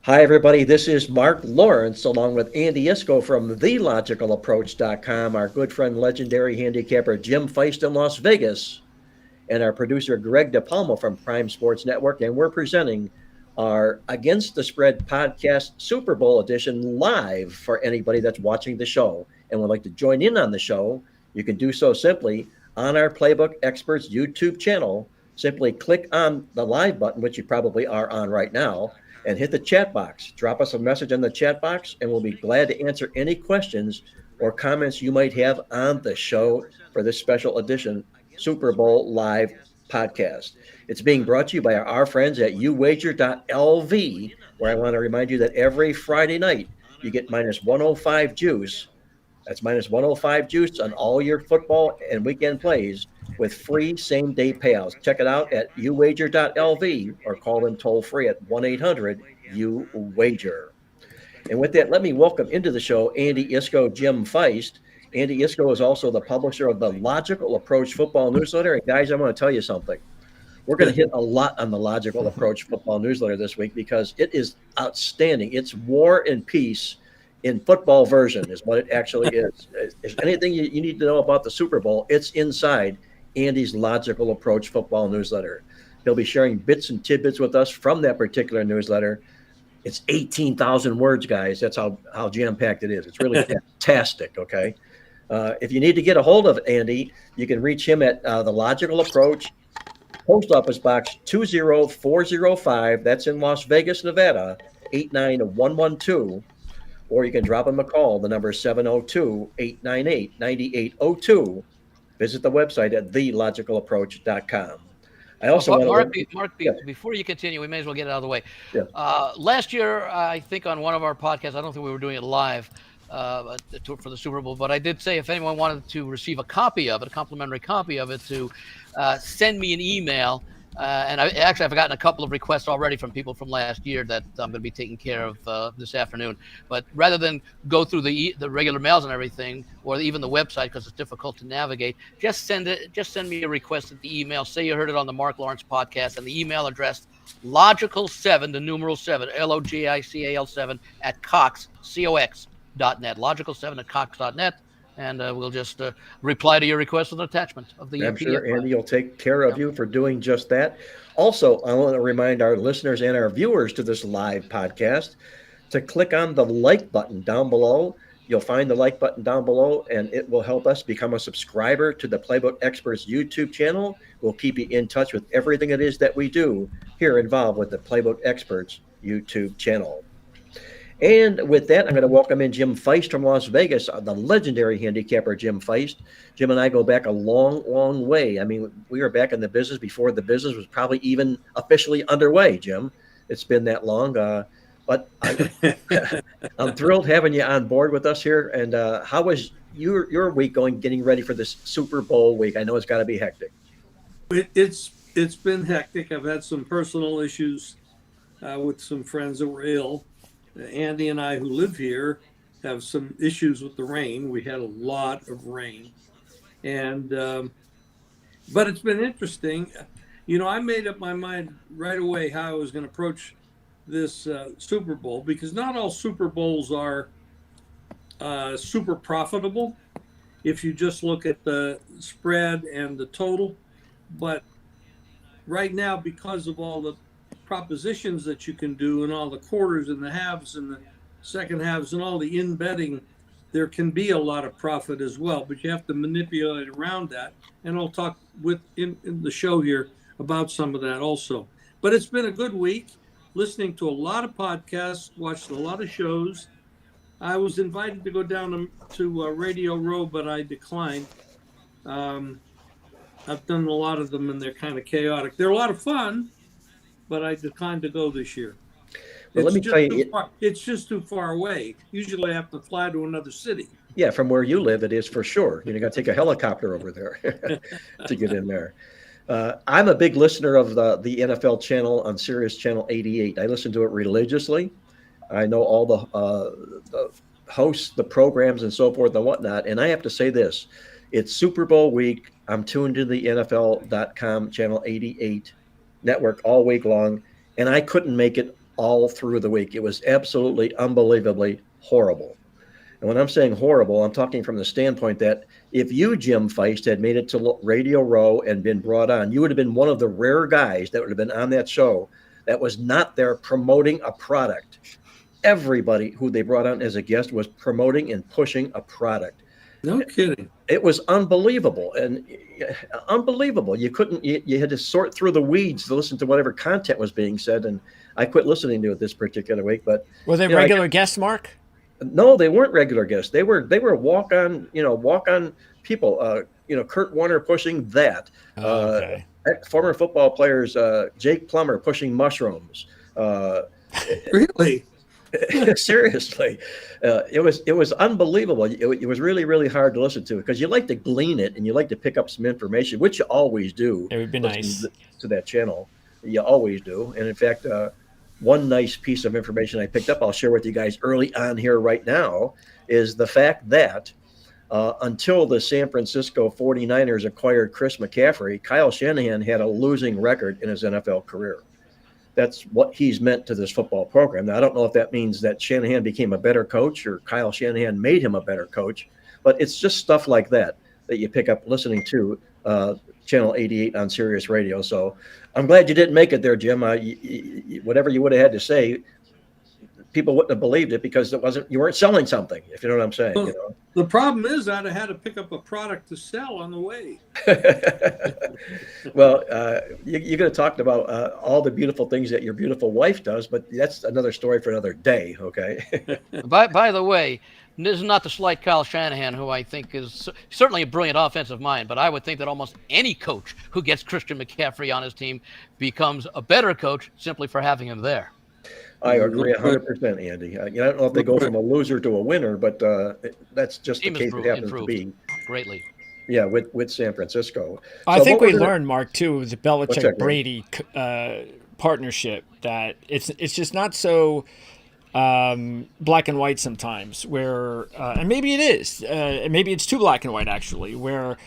Hi, everybody. This is Marc Lawrence along with Andy Iskoe from TheLogicalApproach.com, our good friend, legendary handicapper Jim Feist in Las Vegas, and our producer Greg DePalma from Prime Sports Network. And we're presenting our Against the Spread podcast Super Bowl edition live for anybody that's watching the show and would like to join in on the show. You can do so simply on our Playbook Experts YouTube channel. Simply click on the live button, which you probably are on right now, and hit the chat box. Drop us a message in the chat box, and we'll be glad to answer any questions or comments you might have on the show for this special edition Super Bowl Live podcast. It's being brought to you by our friends at uwager.lv, where I want to remind you that every Friday night you get minus 105 juice. That's minus 105 juice on all your football and weekend plays with free same day payouts. Check it out at uwager.lv or call them toll free at 1-800-UWAGER. And with that, let me welcome into the show Andy Iskoe, Jim Feist. Andy Iskoe is also the publisher of the Logical Approach Football Newsletter. And guys, I want to tell you something. We're going to hit a lot on the Logical Approach Football Newsletter this week because it is outstanding. It's War and Peace in football version is what it actually is. If anything you need to know about the Super Bowl, it's inside Andy's Logical Approach Football Newsletter. He'll be sharing bits and tidbits with us from that particular newsletter. It's 18,000 words, guys. That's how jam-packed it is. It's really fantastic, okay? If you need to get a hold of Andy, you can reach him at the Logical Approach, Post Office Box 20405. That's in Las Vegas, Nevada, 89112. Or you can drop him a call. The number is 702-898-9802. Visit the website at thelogicalapproach.com. I also want to Mark, before you continue, we may as well get it out of the way. Yeah. Last year, I think on one of our podcasts, I don't think we were doing it live for the Super Bowl, but I did say if anyone wanted to receive a copy of it, a complimentary copy of it, to send me an email. And I've gotten a couple of requests already from people from last year that I'm going to be taking care of this afternoon. But rather than go through the regular mails and everything, or even the website because it's difficult to navigate, just send me a request at the email. Say you heard it on the Marc Lawrence podcast, and the email address logical7, the numeral 7, LOGICAL7 at cox.net. Logical7 at cox.net. And we'll just reply to your request with an attachment of the I'm PDF sure file. Andy will take care of you for doing just that. Also, I want to remind our listeners and our viewers to this live podcast to click on the like button down below. You'll find the like button down below, and it will help us become a subscriber to the Playbook Experts YouTube channel. We'll keep you in touch with everything it is that we do here involved with the Playbook Experts YouTube channel. And with that, I'm going to welcome in Jim Feist from Las Vegas, the legendary handicapper Jim Feist. Jim and I go back a long, long way. I mean, we were back in the business before the business was probably even officially underway, Jim. It's been that long. But I'm thrilled having you on board with us here. And how was your week going, getting ready for this Super Bowl week? I know it's got to be hectic. It's been hectic. I've had some personal issues with some friends that were ill. Andy and I, who live here, have some issues with the rain. We had a lot of rain, and but it's been interesting. You know, I made up my mind right away how I was going to approach this Super Bowl, because not all Super Bowls are super profitable if you just look at the spread and the total. But right now, because of all the propositions that you can do and all the quarters and the halves and the second halves and all the in betting, there can be a lot of profit as well, but you have to manipulate around that. And I'll talk in the show here about some of that also. But it's been a good week, listening to a lot of podcasts, watched a lot of shows. I was invited to go down to Radio Row, but I declined. I've done a lot of them, and they're kind of chaotic. They're a lot of fun, but I declined to go this year. Well, let me tell you, it's just too far away. Usually I have to fly to another city. Yeah, from where you live, it is for sure. You got to take a helicopter over there to get in there. I'm a big listener of the NFL channel on Sirius Channel 88. I listen to it religiously. I know all the hosts, the programs, and so forth and whatnot. And I have to say this. It's Super Bowl week. I'm tuned to the NFL.com Channel 88 network all week long, and I couldn't make it all through the week. It was absolutely unbelievably horrible. And when I'm saying horrible, I'm talking from the standpoint that if you, Jim Feist, had made it to Radio Row and been brought on, you would have been one of the rare guys that would have been on that show that was not there promoting a product. Everybody who they brought on as a guest was promoting and pushing a product. No kidding. It was unbelievable and unbelievable. You couldn't, you had to sort through the weeds to listen to whatever content was being said. And I quit listening to it this particular week, but were they regular guests, Mark? No, they weren't regular guests. They were walk-on people. Kurt Warner pushing that. Okay. Former football players, Jake Plummer pushing mushrooms. Really? Seriously, it was unbelievable. It was really, really hard to listen to because you like to glean it and you like to pick up some information, which you always do. It would be nice to that channel. You always do, and in fact. One nice piece of information I picked up, I'll share with you guys early on here right now, is the fact that until the San Francisco 49ers acquired Chris McCaffrey, Kyle Shanahan had a losing record in his NFL career. That's what he's meant to this football program. Now, I don't know if that means that Shanahan became a better coach or Kyle Shanahan made him a better coach, but it's just stuff like that you pick up listening to Channel 88 on Sirius Radio. So I'm glad you didn't make it there, Jim. Whatever you would have had to say, people wouldn't have believed it because you weren't selling something, if you know what I'm saying. Well, the problem is I'd have had to pick up a product to sell on the way. Well, you're going to talk about all the beautiful things that your beautiful wife does, but that's another story for another day, okay? By the way, this is not to slight Kyle Shanahan, who I think is certainly a brilliant offensive mind, but I would think that almost any coach who gets Christian McCaffrey on his team becomes a better coach simply for having him there. I agree 100%, Andy. I don't know if they go from a loser to a winner, but that's just the case it happens to be. Greatly. Yeah, with San Francisco. I think we learned, Mark, too, with the Belichick-Brady partnership that it's just not so black and white sometimes where and maybe it is maybe it's too black and white actually where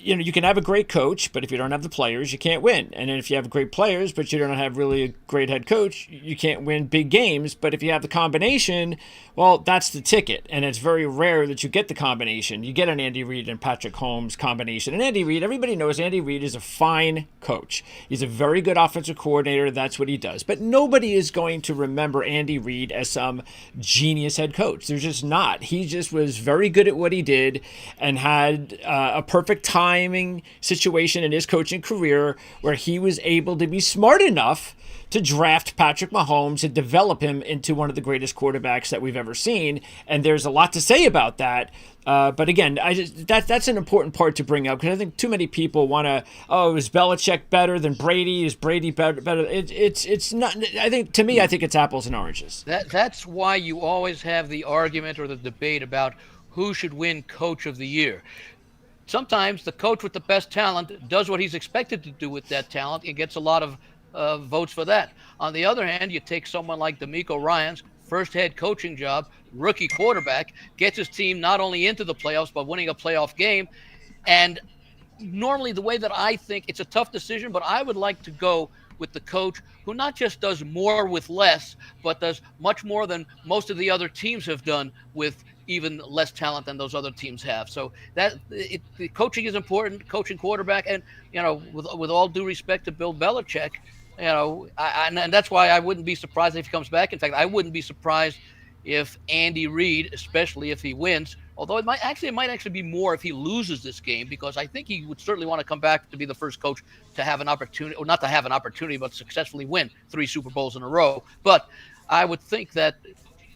you can have a great coach, but if you don't have the players, you can't win. And then if you have great players, but you don't have really a great head coach, you can't win big games. But if you have the combination, well, that's the ticket. And it's very rare that you get the combination. You get an Andy Reid and Patrick Mahomes combination. And Andy Reid, everybody knows Andy Reid is a fine coach. He's a very good offensive coordinator. That's what he does. But nobody is going to remember Andy Reid as some genius head coach. They're just not. He just was very good at what he did and had a perfect timing situation in his coaching career where he was able to be smart enough to draft Patrick Mahomes and develop him into one of the greatest quarterbacks that we've ever seen. And there's a lot to say about that. But again, that's an important part to bring up because I think too many people want to, is Belichick better than Brady? Is Brady better? It's not. I think it's apples and oranges. That's why you always have the argument or the debate about who should win Coach of the Year. Sometimes the coach with the best talent does what he's expected to do with that talent and gets a lot of votes for that. On the other hand, you take someone like DeMeco Ryans, first head coaching job, rookie quarterback, gets his team not only into the playoffs but winning a playoff game. And normally the way that I think it's a tough decision, but I would like to go with the coach who not just does more with less, but does much more than most of the other teams have done with even less talent than those other teams have. So the coaching is important, coaching quarterback, and with all due respect to Bill Belichick, and that's why I wouldn't be surprised if he comes back. In fact, I wouldn't be surprised if Andy Reid, especially if he wins, although it might actually be more if he loses this game, because I think he would certainly want to come back to be the first coach to have an opportunity, or not to have an opportunity, but successfully win 3 Super Bowls in a row. But I would think that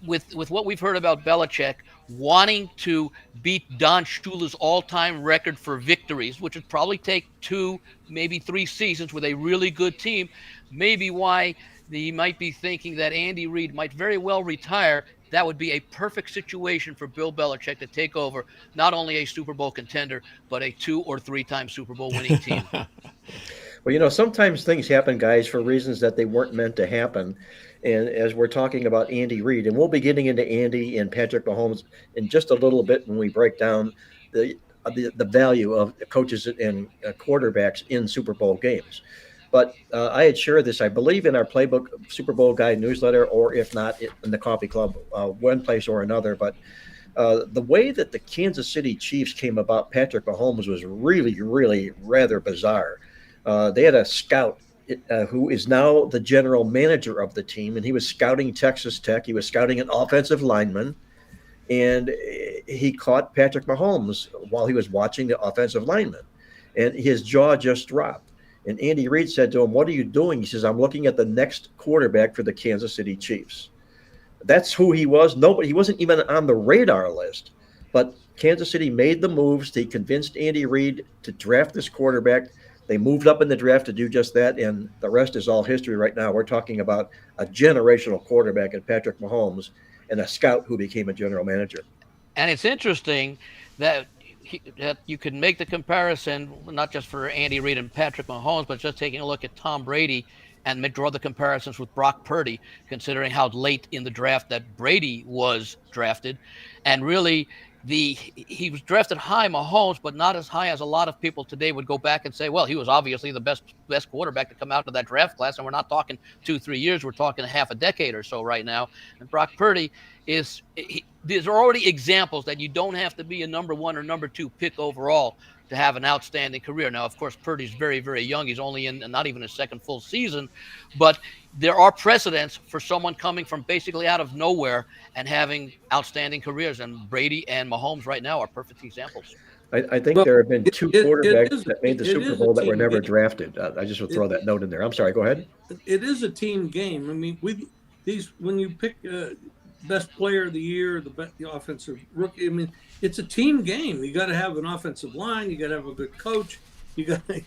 with what we've heard about Belichick wanting to beat Don Shula's all-time record for victories, which would probably take 2, maybe 3 seasons with a really good team, maybe why he might be thinking that Andy Reid might very well retire. That would be a perfect situation for Bill Belichick to take over not only a Super Bowl contender, but a 2 or 3-time Super Bowl winning team. Well, sometimes things happen, guys, for reasons that they weren't meant to happen. And as we're talking about Andy Reid, and we'll be getting into Andy and Patrick Mahomes in just a little bit when we break down the value of coaches and quarterbacks in Super Bowl games. But I had shared this, I believe, in our Playbook Super Bowl Guide newsletter, or if not, in the Coffee Club, one place or another. But the way that the Kansas City Chiefs came about Patrick Mahomes was really, really rather bizarre. They had a scout who is now the general manager of the team, and he was scouting Texas Tech. He was scouting an offensive lineman, and he caught Patrick Mahomes while he was watching the offensive lineman, and his jaw just dropped. And Andy Reid said to him, "What are you doing?" He says, "I'm looking at the next quarterback for the Kansas City Chiefs." That's who he was. Nobody, he wasn't even on the radar list. But Kansas City made the moves. They convinced Andy Reid to draft this quarterback. They moved up in the draft to do just that, and the rest is all history right now. We're talking about a generational quarterback in Patrick Mahomes and a scout who became a general manager. And it's interesting that that you could make the comparison, not just for Andy Reid and Patrick Mahomes, but just taking a look at Tom Brady and draw the comparisons with Brock Purdy, considering how late in the draft that Brady was drafted. And really, he was drafted high, Mahomes, but not as high as a lot of people today would go back and say, well, he was obviously the best quarterback to come out of that draft class. And we're not talking 2-3 years. We're talking half a decade or so right now. And Brock Purdy there's already examples that you don't have to be a number 1 or number 2 pick overall to have an outstanding career. Now, of course, Purdy's very, very young. He's only in not even his second full season, but there are precedents for someone coming from basically out of nowhere and having outstanding careers. And Brady and Mahomes right now are perfect examples. I think there have been 2 quarterbacks that made the Super Bowl that were never drafted. I just would throw that note in there. I'm sorry, go ahead. It is a team game. I mean, when you pick best player of the year, the offensive rookie, I mean, it's a team game. You got to have an offensive line. You got to have a good coach. You got to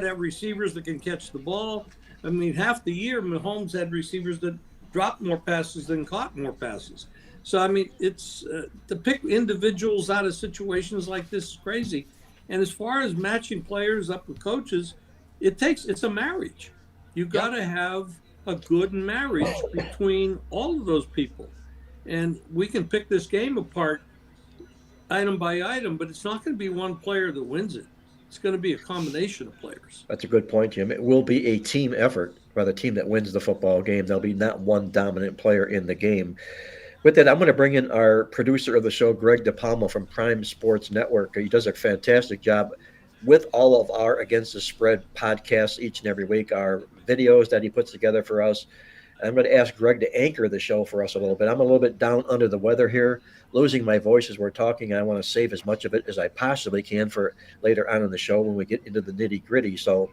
have receivers that can catch the ball. I mean, half the year, Mahomes had receivers that dropped more passes than caught more passes. So, I mean, it's to pick individuals out of situations like this is crazy. And as far as matching players up with coaches, it's a marriage. You got to have a good marriage between all of those people. And we can pick this game apart item by item, but it's not going to be one player that wins it. It's going to be a combination of players. That's a good point, Jim. It will be a team effort by the team that wins the football game. There'll be not one dominant player in the game. With that, I'm going to bring in our producer of the show, Greg DePalma from Prime Sports Network. He does a fantastic job with all of our Against the Spread podcasts each and every week, our videos that he puts together for us. I'm going to ask Greg to anchor the show for us a little bit. I'm a little bit down under the weather here, losing my voice as we're talking. I want to save as much of it as I possibly can for later on in the show when we get into the nitty-gritty. So,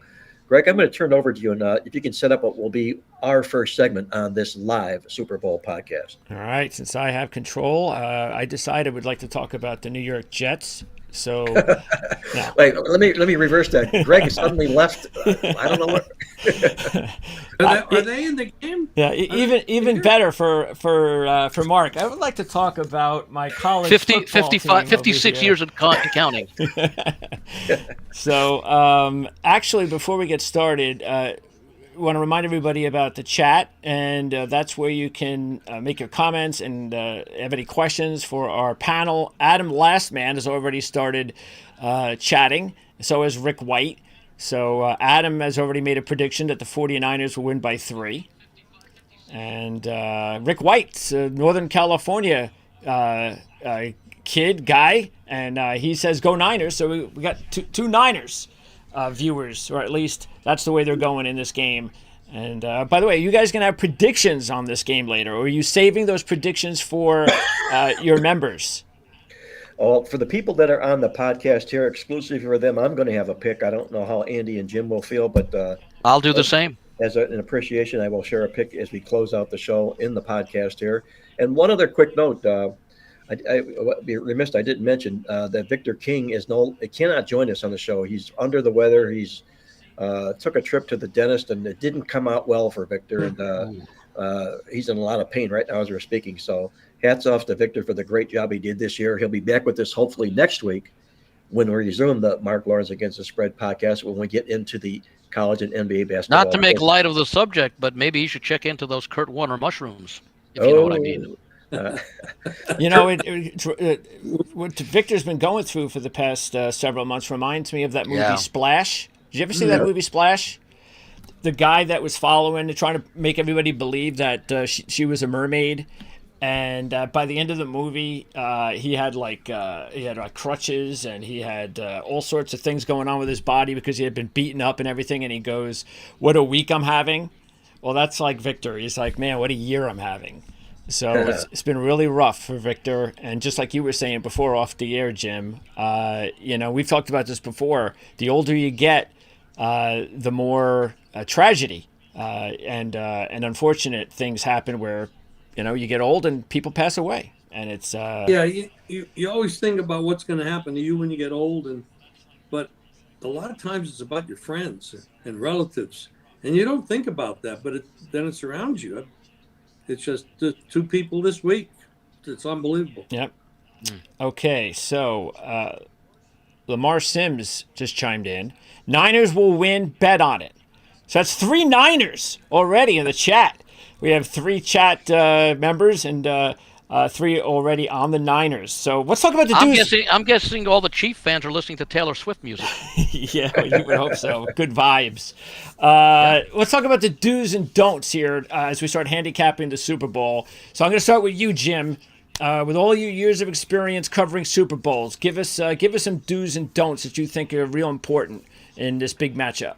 Greg, I'm going to turn it over to you, and if you can set up what will be our first segment on this live Super Bowl podcast. All right. Since I have control, I decided I would like to talk about the New York Jets. So, no. Wait, let me reverse that. Greg suddenly left. I don't know what. Are they in the game? Yeah, even better for Mark. I would like to talk about my college 56 years and counting. So, actually, before we get started, I want to remind everybody about the chat, and that's where you can make your comments and have any questions for our panel. Adam Lastman has already started chatting. So has Rick White. So Adam has already made a prediction that the 49ers will win by 3. And Rick White, Northern California guy, and he says go Niners. So we got two Niners viewers, or at least that's the way they're going in this game. And by the way, you guys going to have predictions on this game later, or are you saving those predictions for your members? Well, for the people that are on the podcast here, exclusively for them, I'm going to have a pick. I don't know how Andy and Jim will feel, but I'll do the same. As an appreciation, I will share a pick as we close out the show in the podcast here. And one other quick note, I'd be remiss I didn't mention that Victor King cannot join us on the show. He's under the weather. He's took a trip to the dentist, and it didn't come out well for Victor. And he's in a lot of pain right now as we're speaking. So hats off to Victor for the great job he did this year. He'll be back with us hopefully next week when we resume the Marc Lawrence Against the Spread podcast, when we get into the college and NBA basketball. Not to make light of the subject, but maybe you should check into those Kurt Warner mushrooms, if you know what I mean. What Victor's been going through for the past several months reminds me of that movie Splash. Did you ever see that movie Splash? the guy that was following and trying to make everybody believe that she was a mermaid. And by the end of the movie, he had crutches, and he had all sorts of things going on with his body because he had been beaten up and everything. And he goes, "What a week I'm having." Well, that's like Victor. He's like, "Man, what a year I'm having." So it's been really rough for Victor. And just like you were saying before off the air, Jim, we've talked about this before. The older you get, the more tragedy and unfortunate things happen where, you get old and people pass away. And it's... you always think about what's going to happen to you when you get old. But a lot of times it's about your friends and relatives. And you don't think about that, but then it surrounds you. It's just the 2 people this week. It's unbelievable. Yep. Okay, so Lamar Sims just chimed in. Niners will win. Bet on it. So that's 3 Niners already in the chat. We have 3 chat members and 3 already on the Niners. So let's talk about the dudes. I'm guessing all the Chief fans are listening to Taylor Swift music. Yeah, you would hope so. Good vibes. Let's talk about the do's and don'ts here as we start handicapping the Super Bowl. So I'm going to start with you, Jim. With all your years of experience covering Super Bowls, give us some do's and don'ts that you think are real important in this big matchup.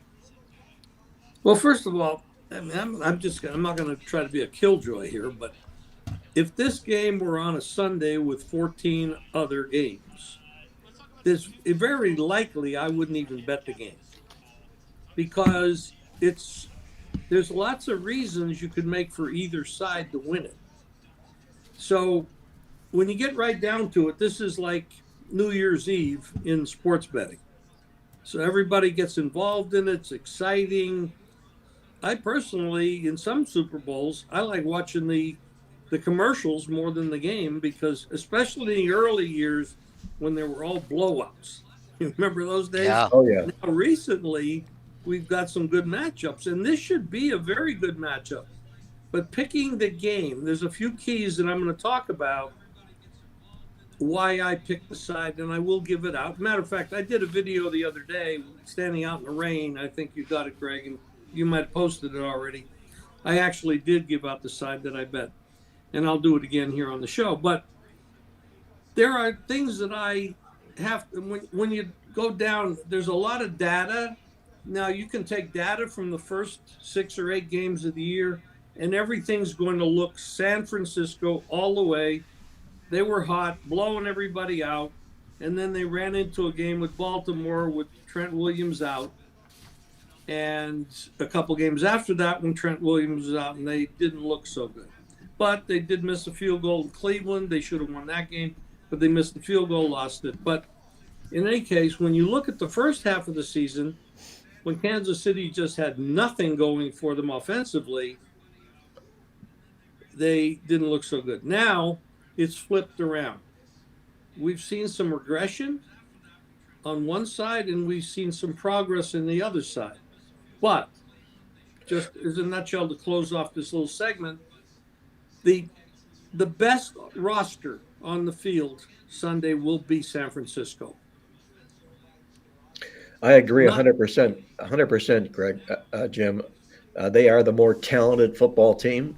Well, first of all, I'm not going to try to be a killjoy here, but if this game were on a Sunday with 14 other games, very likely I wouldn't even bet the game, because there's lots of reasons you could make for either side to win it. So when you get right down to it, this is like New Year's Eve in sports betting. So everybody gets involved in it. It's exciting. I personally, in some Super Bowls, I like watching the commercials more than the game, because especially in the early years when there were all blowouts. You remember those days? Yeah. Oh, yeah. Now, recently, we've got some good matchups, and this should be a very good matchup. But picking the game, there's a few keys that I'm going to talk about why I picked the side, and I will give it out. Matter of fact, I did a video the other day standing out in the rain. I think you got it, Greg, and you might have posted it already. I actually did give out the side that I bet, and I'll do it again here on the show. But there are things that I have to, when you go down, there's a lot of data. Now, you can take data from the first 6 or 8 games of the year, and everything's going to look San Francisco all the way. They were hot, blowing everybody out, and then they ran into a game with Baltimore with Trent Williams out. And a couple games after that, when Trent Williams was out, and they didn't look so good. But they did miss a field goal in Cleveland. They should have won that game, but they missed the field goal, lost it. But in any case, when you look at the first half of the season, when Kansas City just had nothing going for them offensively, they didn't look so good. Now it's flipped around. We've seen some regression on one side, and we've seen some progress in the other side. But just as a nutshell to close off this little segment, the best roster on the field Sunday will be San Francisco. I agree 100%, 100%, Greg, Jim. They are the more talented football team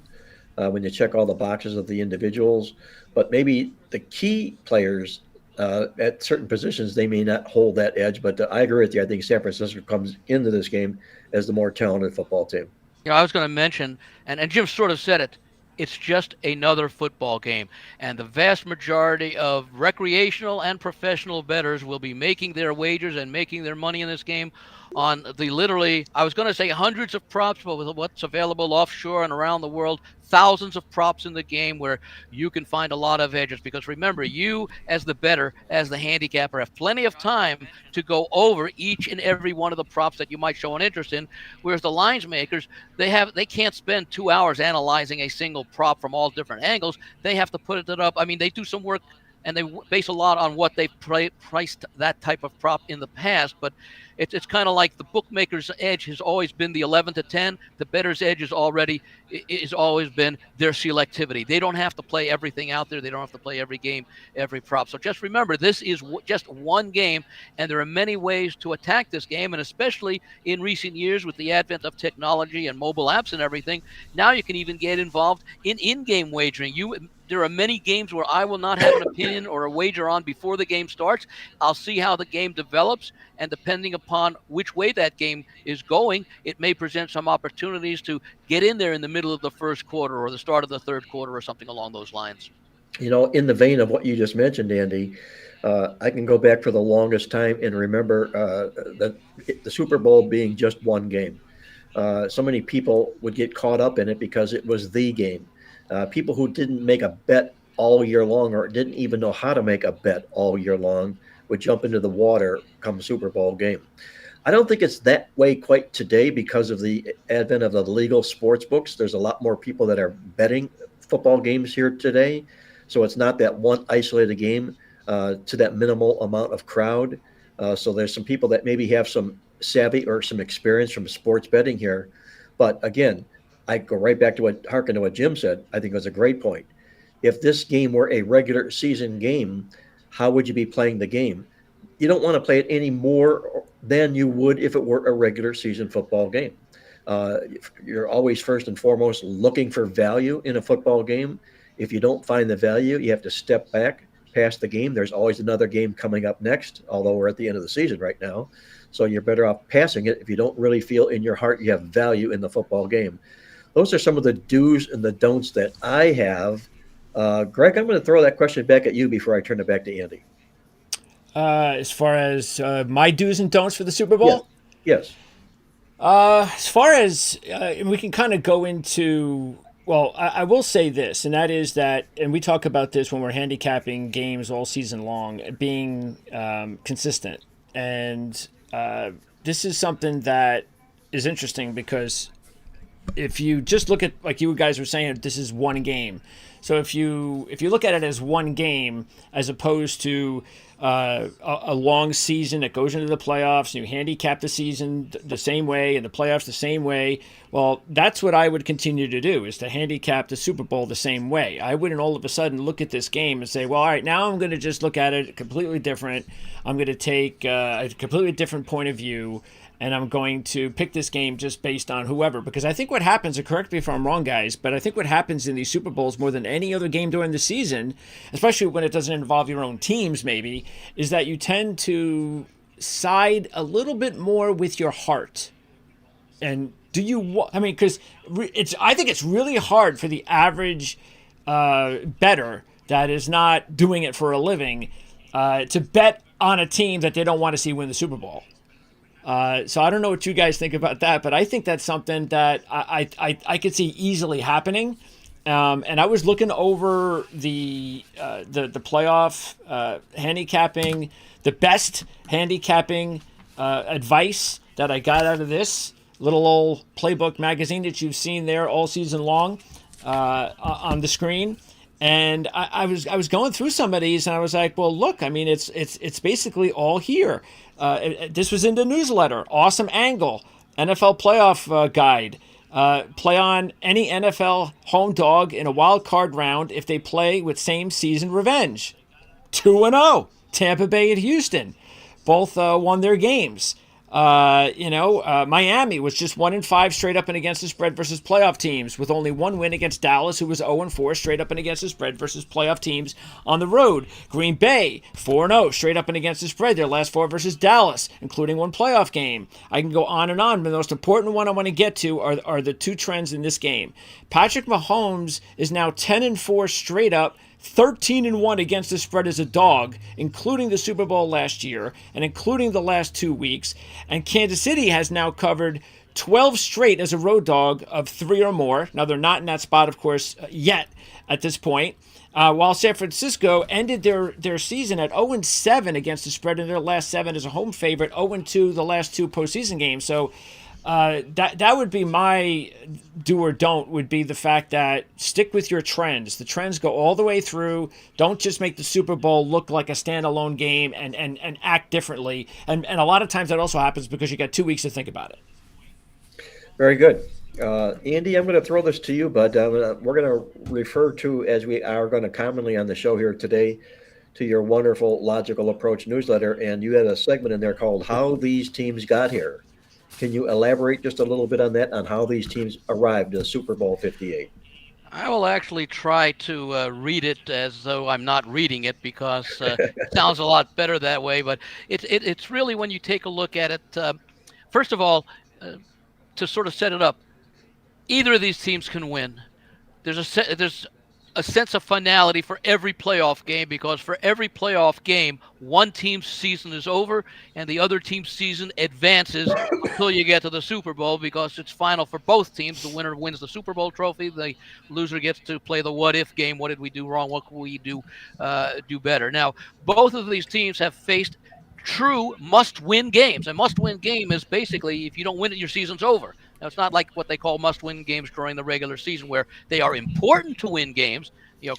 when you check all the boxes of the individuals. But maybe the key players at certain positions, they may not hold that edge. But I agree with you. I think San Francisco comes into this game as the more talented football team. I was going to mention, and Jim sort of said it, it's just another football game. And the vast majority of recreational and professional bettors will be making their wagers and making their money in this game on the literally, I was going to say hundreds of props, but with what's available offshore and around the world, thousands of props in the game where you can find a lot of edges. Because remember, you as the bettor, as the handicapper, have plenty of time to go over each and every one of the props that you might show an interest in. Whereas the lines makers, they can't spend 2 hours analyzing a single prop from all different angles. They have to put it up. I mean, they do some work and they base a lot on what they've priced that type of prop in the past. But It's kind of like the bookmaker's edge has always been the 11 to 10. The bettor's edge is always been their selectivity. They don't have to play everything out there. They don't have to play every game, every prop. So just remember, this is just one game, and there are many ways to attack this game. And especially in recent years with the advent of technology and mobile apps and everything, now you can even get involved in in-game wagering. There are many games where I will not have an opinion or a wager on before the game starts. I'll see how the game develops, and depending upon which way that game is going, it may present some opportunities to get in there in the middle of the first quarter or the start of the third quarter or something along those lines. In the vein of what you just mentioned, Andy, I can go back for the longest time and remember the Super Bowl being just one game. So many people would get caught up in it because it was the game. People who didn't make a bet all year long or didn't even know how to make a bet all year long would jump into the water come Super Bowl game. I don't think it's that way quite today because of the advent of the legal sports books. There's a lot more people that are betting football games here today. So it's not that one isolated game to that minimal amount of crowd. So there's some people that maybe have some savvy or some experience from sports betting here. But again, I go right back to harken to what Jim said. I think it was a great point. If this game were a regular season game, how would you be playing the game? You don't want to play it any more than you would if it were a regular season football game. You're always first and foremost looking for value in a football game. If you don't find the value, you have to step back past the game. There's always another game coming up next, although we're at the end of the season right now. So you're better off passing it if you don't really feel in your heart you have value in the football game. Those are some of the do's and the don'ts that I have. Greg, I'm going to throw that question back at you before I turn it back to Andy. As far as my do's and don'ts for the Super Bowl? Yes. As far as we can kind of go into, well, I will say this, and that is that, and we talk about this when we're handicapping games all season long, being consistent. And this is something that is interesting because if you just look at, like you guys were saying, this is one game. So if you look at it as one game as opposed to a long season that goes into the playoffs, and you handicap the season the same way and the playoffs the same way, well, that's what I would continue to do, is to handicap the Super Bowl the same way. I wouldn't all of a sudden look at this game and say, well, all right, now I'm going to just look at it completely different. I'm going to take a completely different point of view, and I'm going to pick this game just based on whoever. Because I think what happens, and correct me if I'm wrong, guys, but I think what happens in these Super Bowls more than any other game during the season, especially when it doesn't involve your own teams maybe, is that you tend to side a little bit more with your heart. And because I think it's really hard for the average bettor that is not doing it for a living to bet on a team that they don't want to see win the Super Bowl. So I don't know what you guys think about that, but I think that's something that I could see easily happening. And I was looking over the playoff handicapping, the best handicapping advice that I got out of this little old Playbook magazine that you've seen there all season long on the screen. And I was going through some of these, and I was like, well, look, I mean, it's basically all here. This was in the newsletter. Awesome angle. NFL playoff guide. Play on any NFL home dog in a wild card round if they play with same season revenge. 2-0. Tampa Bay at Houston. Both won their games. Miami was just 1-5 straight up and against the spread versus playoff teams, with only one win against Dallas, who was 0-4 straight up and against the spread versus playoff teams on the road. Green Bay 4-0 straight up and against the spread, their last four versus Dallas, including one playoff game. I can go on and on, but the most important one I want to get to are the two trends in this game. Patrick Mahomes is now 10-4 straight up, 13-1 against the spread as a dog, including the Super Bowl last year and including the last 2 weeks. And Kansas City has now covered 12 straight as a road dog of 3 or more. Now, they're not in that spot, of course, yet at this point. While San Francisco ended their season at 0-7 against the spread in their last 7 as a home favorite, 0-2 the last 2 postseason games. So That would be my do or don't, would be the fact that stick with your trends. The trends go all the way through. Don't just make the Super Bowl look like a standalone game and act differently. And a lot of times that also happens because you got 2 weeks to think about it. Very good. Andy, I'm going to throw this to you, but we're going to refer to, as we are going to commonly on the show here today, to your wonderful Logical Approach newsletter. And you had a segment in there called How These Teams Got Here. Can you elaborate just a little bit on that, on how these teams arrived at Super Bowl 58? I will actually try to read it as though I'm not reading it, because it sounds a lot better that way. But it's really, when you take a look at it, first of all, to sort of set it up, either of these teams can win. There's a sense of finality for every playoff game, because for every playoff game, one team's season is over and the other team's season advances until you get to the Super Bowl, because it's final for both teams. The winner wins the Super Bowl trophy. The loser gets to play the what-if game. What did we do wrong? What can we do better? Now, both of these teams have faced true must-win games. A must-win game is basically, if you don't win it, your season's over. Now, it's not like what they call must-win games during the regular season, where they are important to win games,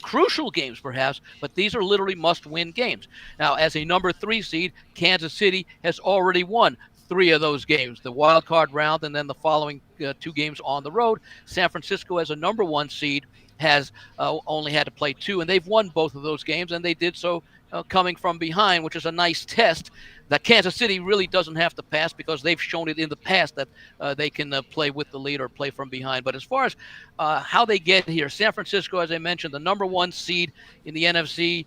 crucial games perhaps, but these are literally must-win games. Now, as a number 3 seed, Kansas City has already won 3 of those games, the wild card round and then the following 2 games on the road. San Francisco, as a number 1 seed, has only had to play 2, and they've won both of those games, and they did so coming from behind, which is a nice test that Kansas City really doesn't have to pass, because they've shown it in the past that they can play with the lead or play from behind. But as far as how they get here, San Francisco, as I mentioned, the number 1 seed in the NFC,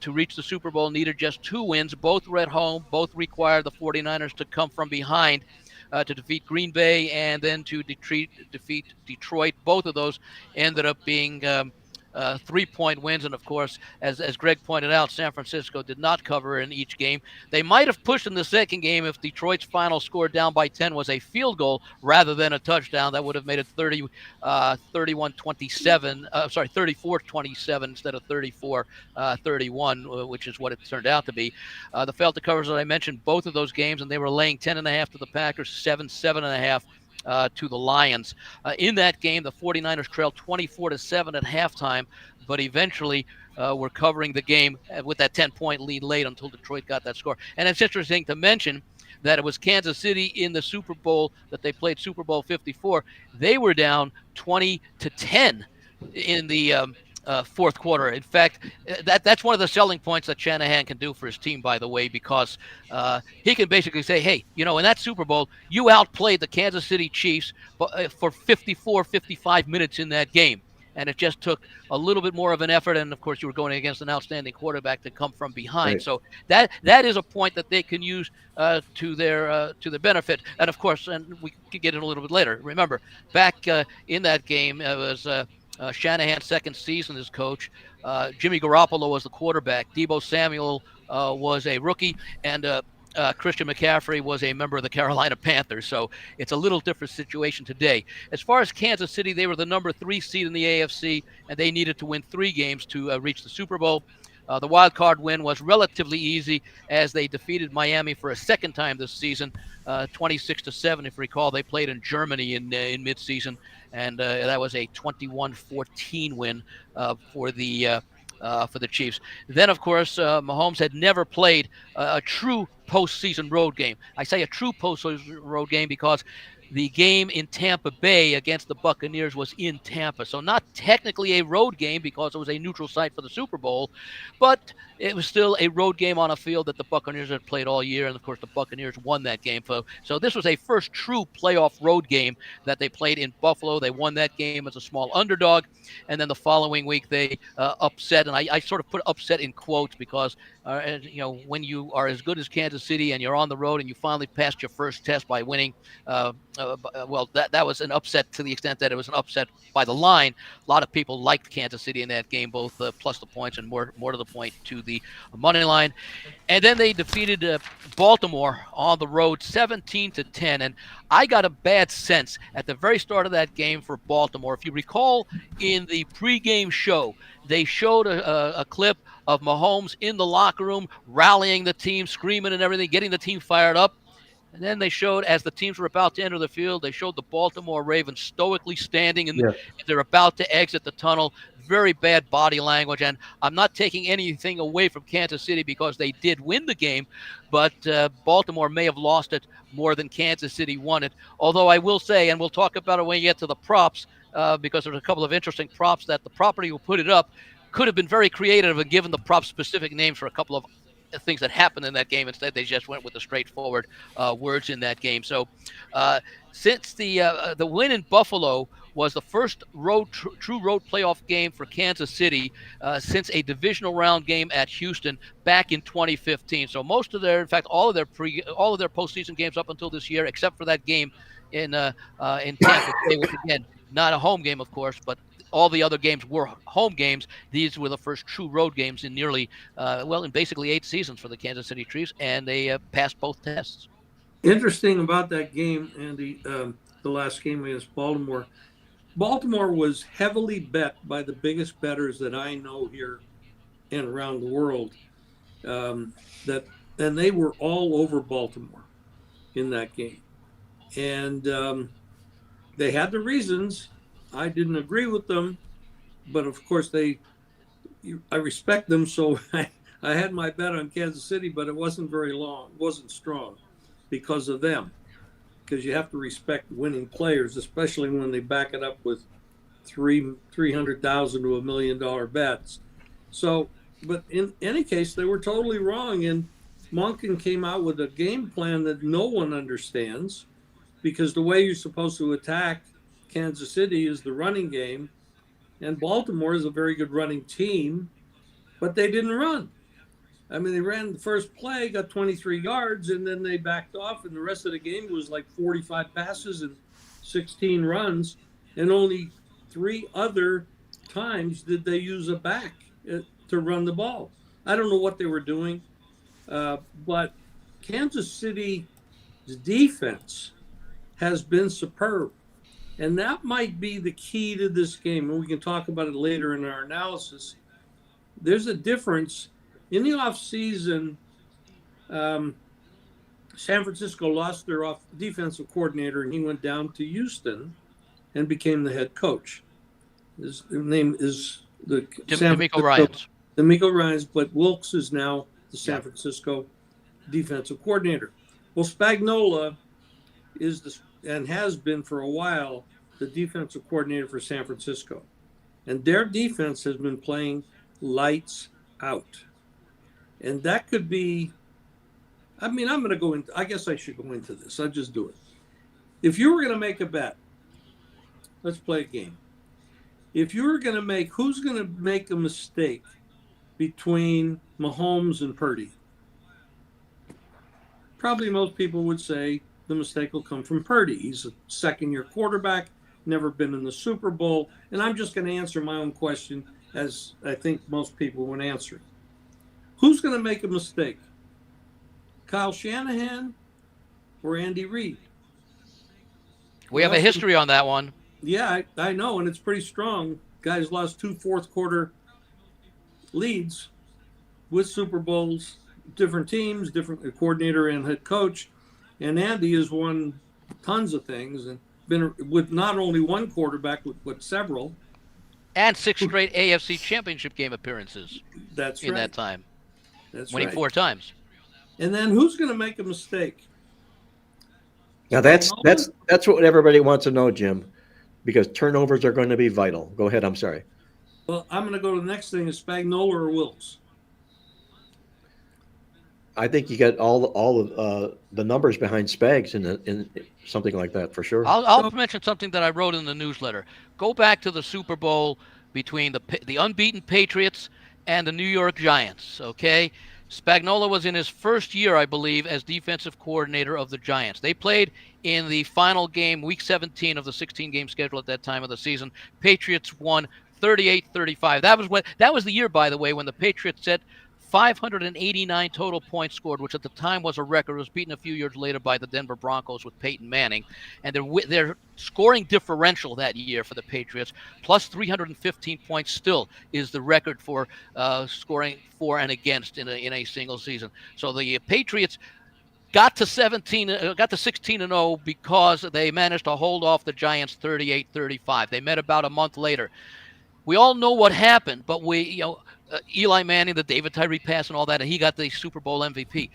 to reach the Super Bowl, needed just 2 wins. Both were at home. Both required the 49ers to come from behind to defeat Green Bay and then to defeat Detroit. Both of those ended up being 3-point wins. And of course, as Greg pointed out, San Francisco did not cover in each game. They might have pushed in the second game if Detroit's final score down by 10 was a field goal rather than a touchdown. That would have made it 34-27 instead of 34-31, which is what it turned out to be. They failed to cover, as I mentioned, both of those games, and they were laying 10.5 to the Packers, 7.5 to the Lions. In that game, the 49ers trailed 24-7 at halftime, but eventually were covering the game with that 10-point lead late until Detroit got that score. And it's interesting to mention that it was Kansas City in the Super Bowl that they played, Super Bowl 54. They were down 20-10 in the fourth quarter. In fact, that's one of the selling points that Shanahan can do for his team, by the way, because he can basically say, hey, in that Super Bowl, you outplayed the Kansas City Chiefs for 55 minutes in that game. And it just took a little bit more of an effort. And, of course, you were going against an outstanding quarterback to come from behind. Right. So that is a point that they can use to their benefit. And, of course, and we can get it a little bit later. Remember, back in that game, it was Shanahan's second season as coach. Jimmy Garoppolo was the quarterback. Deebo Samuel was a rookie. And Christian McCaffrey was a member of the Carolina Panthers. So it's a little different situation today. As far as Kansas City, they were the number 3 seed in the AFC, and they needed to win 3 games to reach the Super Bowl. The wild card win was relatively easy, as they defeated Miami for a second time this season, 26-7. If you recall, they played in Germany in midseason, and that was a 21-14 win for the Chiefs. Then, of course, Mahomes had never played a true postseason road game. I say a true postseason road game because the game in Tampa Bay against the Buccaneers was in Tampa. So not technically a road game because it was a neutral site for the Super Bowl, but it was still a road game on a field that the Buccaneers had played all year. And, of course, the Buccaneers won that game. So this was a first true playoff road game that they played in Buffalo. They won that game as a small underdog. And then the following week they upset, and I sort of put upset in quotes because, when you are as good as Kansas City and you're on the road and you finally passed your first test by winning, that was an upset to the extent that it was an upset by the line. A lot of people liked Kansas City in that game, both plus the points and more to the point to the money line. And then they defeated Baltimore on the road 17-10. And I got a bad sense at the very start of that game for Baltimore. If you recall, in the pregame show, they showed a clip of Mahomes in the locker room, rallying the team, screaming and everything, getting the team fired up. And then they showed, as the teams were about to enter the field, they showed the Baltimore Ravens stoically standing and they're about to exit the tunnel. Very bad body language. And I'm not taking anything away from Kansas City because they did win the game, but Baltimore may have lost it more than Kansas City won it. Although I will say, and we'll talk about it when we get to the props, because there's a couple of interesting props that the property who put it up could have been very creative and given the prop specific names for a couple of things that happened in that game. Instead, they just went with the straightforward words in that game. So since the win in Buffalo was the first true road playoff game for Kansas City since a divisional round game at Houston back in 2015. So most of their, in fact, all of their postseason games up until this year, except for that game in Tampa Bay, which again, not a home game, of course, but all the other games were home games. These were the first true road games in nearly, in basically 8 seasons for the Kansas City Chiefs, and they passed both tests. Interesting about that game, Andy, the last game against Baltimore. Baltimore was heavily bet by the biggest bettors that I know here and around the world. And they were all over Baltimore in that game. And they had the reasons. I didn't agree with them, but of course I respect them. So I had my bet on Kansas City, but it wasn't very long. It wasn't strong because of them. Because you have to respect winning players, especially when they back it up with $300,000 to $1 million bets. So, but in any case, they were totally wrong. And Monken came out with a game plan that no one understands, because the way you're supposed to attack Kansas City is the running game, and Baltimore is a very good running team, but they didn't run. I mean, they ran the first play, got 23 yards, and then they backed off, and the rest of the game was like 45 passes and 16 runs, and only 3 other times did they use a back to run the ball. I don't know what they were doing, but Kansas City's defense has been superb. And that might be the key to this game, and we can talk about it later in our analysis. There's a difference. In the offseason, San Francisco lost their defensive coordinator, and he went down to Houston and became the head coach. His name is DeMeco Ryans. DeMeco Ryans, but Wilkes is now the San Francisco defensive coordinator. Well, Spagnuolo is and has been for a while the defensive coordinator for San Francisco. And their defense has been playing lights out. And that could be, I mean, I'm going to go into, I guess I should go into this. I'll just do it. If you were going to make a bet, let's play a game. If you were going to make, who's going to make a mistake between Mahomes and Purdy? Probably most people would say the mistake will come from Purdy. He's a second-year quarterback, never been in the Super Bowl. And I'm just going to answer my own question as I think most people would answer it. Who's going to make a mistake? Kyle Shanahan or Andy Reid? We have a history on that one. Yeah, I know, and it's pretty strong. Guys lost 2 fourth-quarter leads with Super Bowls, different teams, different coordinator and head coach. And Andy has won tons of things and been with not only one quarterback, but several. And 6 straight AFC Championship game appearances. That's in right. that time. That's winning right. 4 times. And then who's going to make a mistake? Now that's what everybody wants to know, Jim, because turnovers are going to be vital. Go ahead. I'm sorry. Well, I'm going to go to the next thing: is Spagnuolo or Wilkes? I think you get all of the numbers behind Spags in something like that for sure. I'll mention something that I wrote in the newsletter. Go back to the Super Bowl between the unbeaten Patriots and the New York Giants. Okay, Spagnuolo was in his first year, I believe, as defensive coordinator of the Giants. They played in the final game, Week 17 of the 16-game schedule at that time of the season. Patriots won 38-35. That was the year, by the way, when the Patriots set 589 total points scored, which at the time was a record. It was beaten a few years later by the Denver Broncos with Peyton Manning. And their scoring differential that year for the Patriots, plus 315 points, still is the record for scoring for and against in a single season. So the Patriots got to 16-0 because they managed to hold off the Giants 38-35. They met about a month later. We all know what happened, but Eli Manning, the David Tyree pass and all that, and he got the Super Bowl MVP.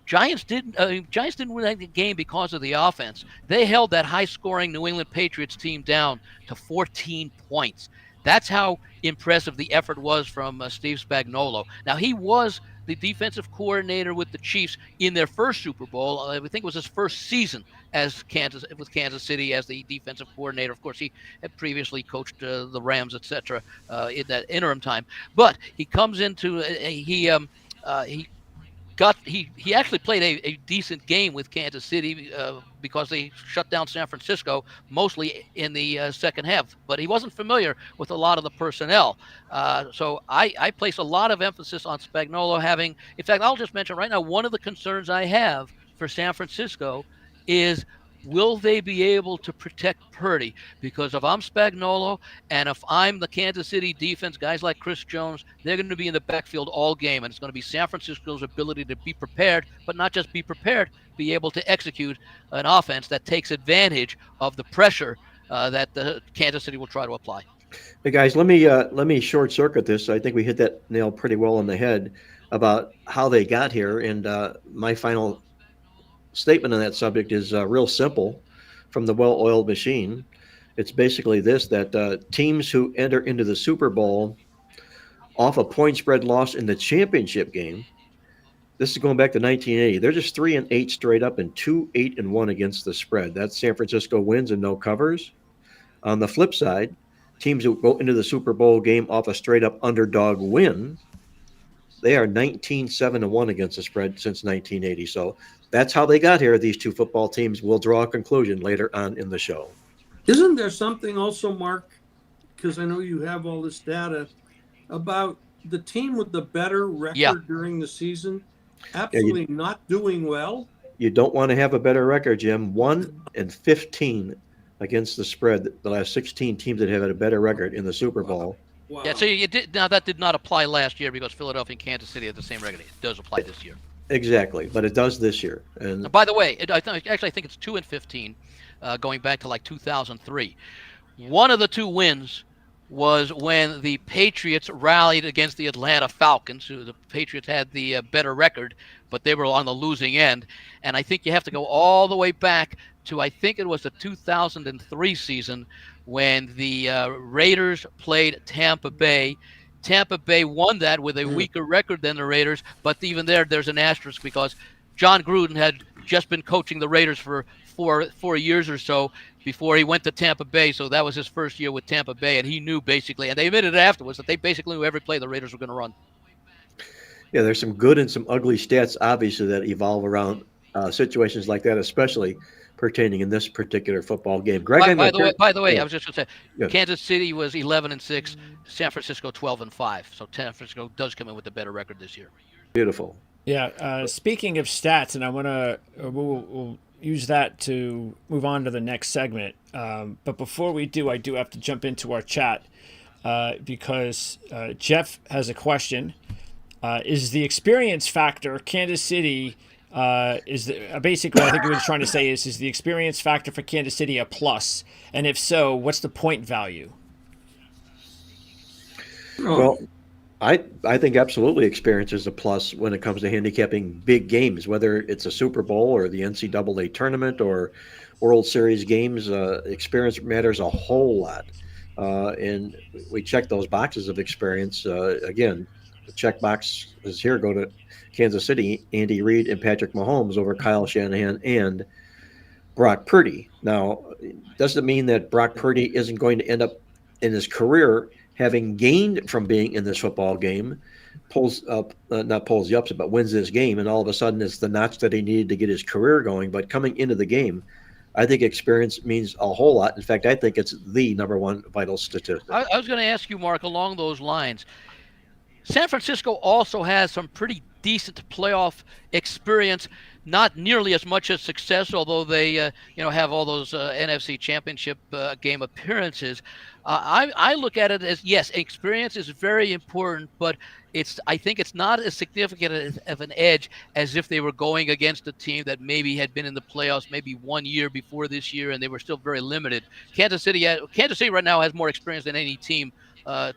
Giants didn't win that game because of the offense. They held that high-scoring New England Patriots team down to 14 points. That's how impressive the effort was from Steve Spagnuolo. Now, he was the defensive coordinator with the Chiefs in their first Super Bowl. I think it was his first season with Kansas City as the defensive coordinator. Of course, he had previously coached the Rams, etc. In that interim time. But he comes into he actually played a decent game with Kansas City because they shut down San Francisco mostly in the second half. But he wasn't familiar with a lot of the personnel. So I place a lot of emphasis on Spagnuolo having. In fact, I'll just mention right now, one of the concerns I have for San Francisco is, will they be able to protect Purdy? Because if I'm Spagnuolo and if I'm the Kansas City defense, guys like Chris Jones, they're going to be in the backfield all game. And it's going to be San Francisco's ability to be prepared, but not just be prepared, be able to execute an offense that takes advantage of the pressure that the Kansas City will try to apply. Hey guys, let me short circuit this. I think we hit that nail pretty well on the head about how they got here. And my final statement on that subject is real simple from the well-oiled machine. It's basically this, that teams who enter into the Super Bowl off a point spread loss in the championship game, this is going back to 1980, they're just 3-8 straight up and 2-8-1 against the spread. That's San Francisco wins and no covers. On the flip side, teams who go into the Super Bowl game off a straight up underdog win, they are 19-7-1 against the spread since 1980. So that's how they got here. These two football teams will draw a conclusion later on in the show. Isn't there something also, Mark, because I know you have all this data, about the team with the better record during the season absolutely not doing well? You don't want to have a better record, Jim. 1-15 against the spread. The last 16 teams that have had a better record in the Super Bowl. Wow. Yeah, so that did not apply last year because Philadelphia and Kansas City had the same record. It does apply this year. Exactly, but it does this year. And by the way, I think it's 2-15, going back to like 2003. One of the two wins was when the Patriots rallied against the Atlanta Falcons, who the Patriots had the better record, but they were on the losing end. And I think you have to go all the way back to, I think it was the 2003 season when the Raiders played Tampa Bay. Tampa Bay won that with a weaker record than the Raiders, but even there's an asterisk because John Gruden had just been coaching the Raiders for four years or so before he went to Tampa Bay. So that was his first year with Tampa Bay, and he knew basically, and they admitted afterwards, that they basically knew every play the Raiders were going to run. Yeah, there's some good and some ugly stats, obviously, that evolve around situations like that, especially pertaining in this particular football game. Greg, by the way, I was just going to say, Kansas City was 11-6, San Francisco 12-5. So San Francisco does come in with a better record this year. Beautiful. Yeah. Speaking of stats, and I want to we'll use that to move on to the next segment. But before we do, I do have to jump into our chat because Jeff has a question. Is the experience factor Kansas City? Basically, I think what he's trying to say is the experience factor for Kansas City a plus? And if so, what's the point value? Well, I think absolutely experience is a plus when it comes to handicapping big games, whether it's a Super Bowl or the NCAA tournament or World Series games. Experience matters a whole lot. And we check those boxes of experience. Again, the check box is here. Go to Kansas City, Andy Reid and Patrick Mahomes over Kyle Shanahan and Brock Purdy. Now, doesn't mean that Brock Purdy isn't going to end up in his career having gained from being in this football game, not pulls you up, but wins this game, and all of a sudden it's the notch that he needed to get his career going. But coming into the game, I think experience means a whole lot. In fact, I think it's the number one vital statistic. I was going to ask you, Mark, along those lines. San Francisco also has some pretty decent playoff experience. not nearly as much as success, although they have all those NFC Championship game appearances. I look at it as, yes, experience is very important, but I think it's not as significant of an edge as if they were going against a team that maybe had been in the playoffs maybe 1 year before this year, and they were still very limited. Kansas City right now has more experience than any team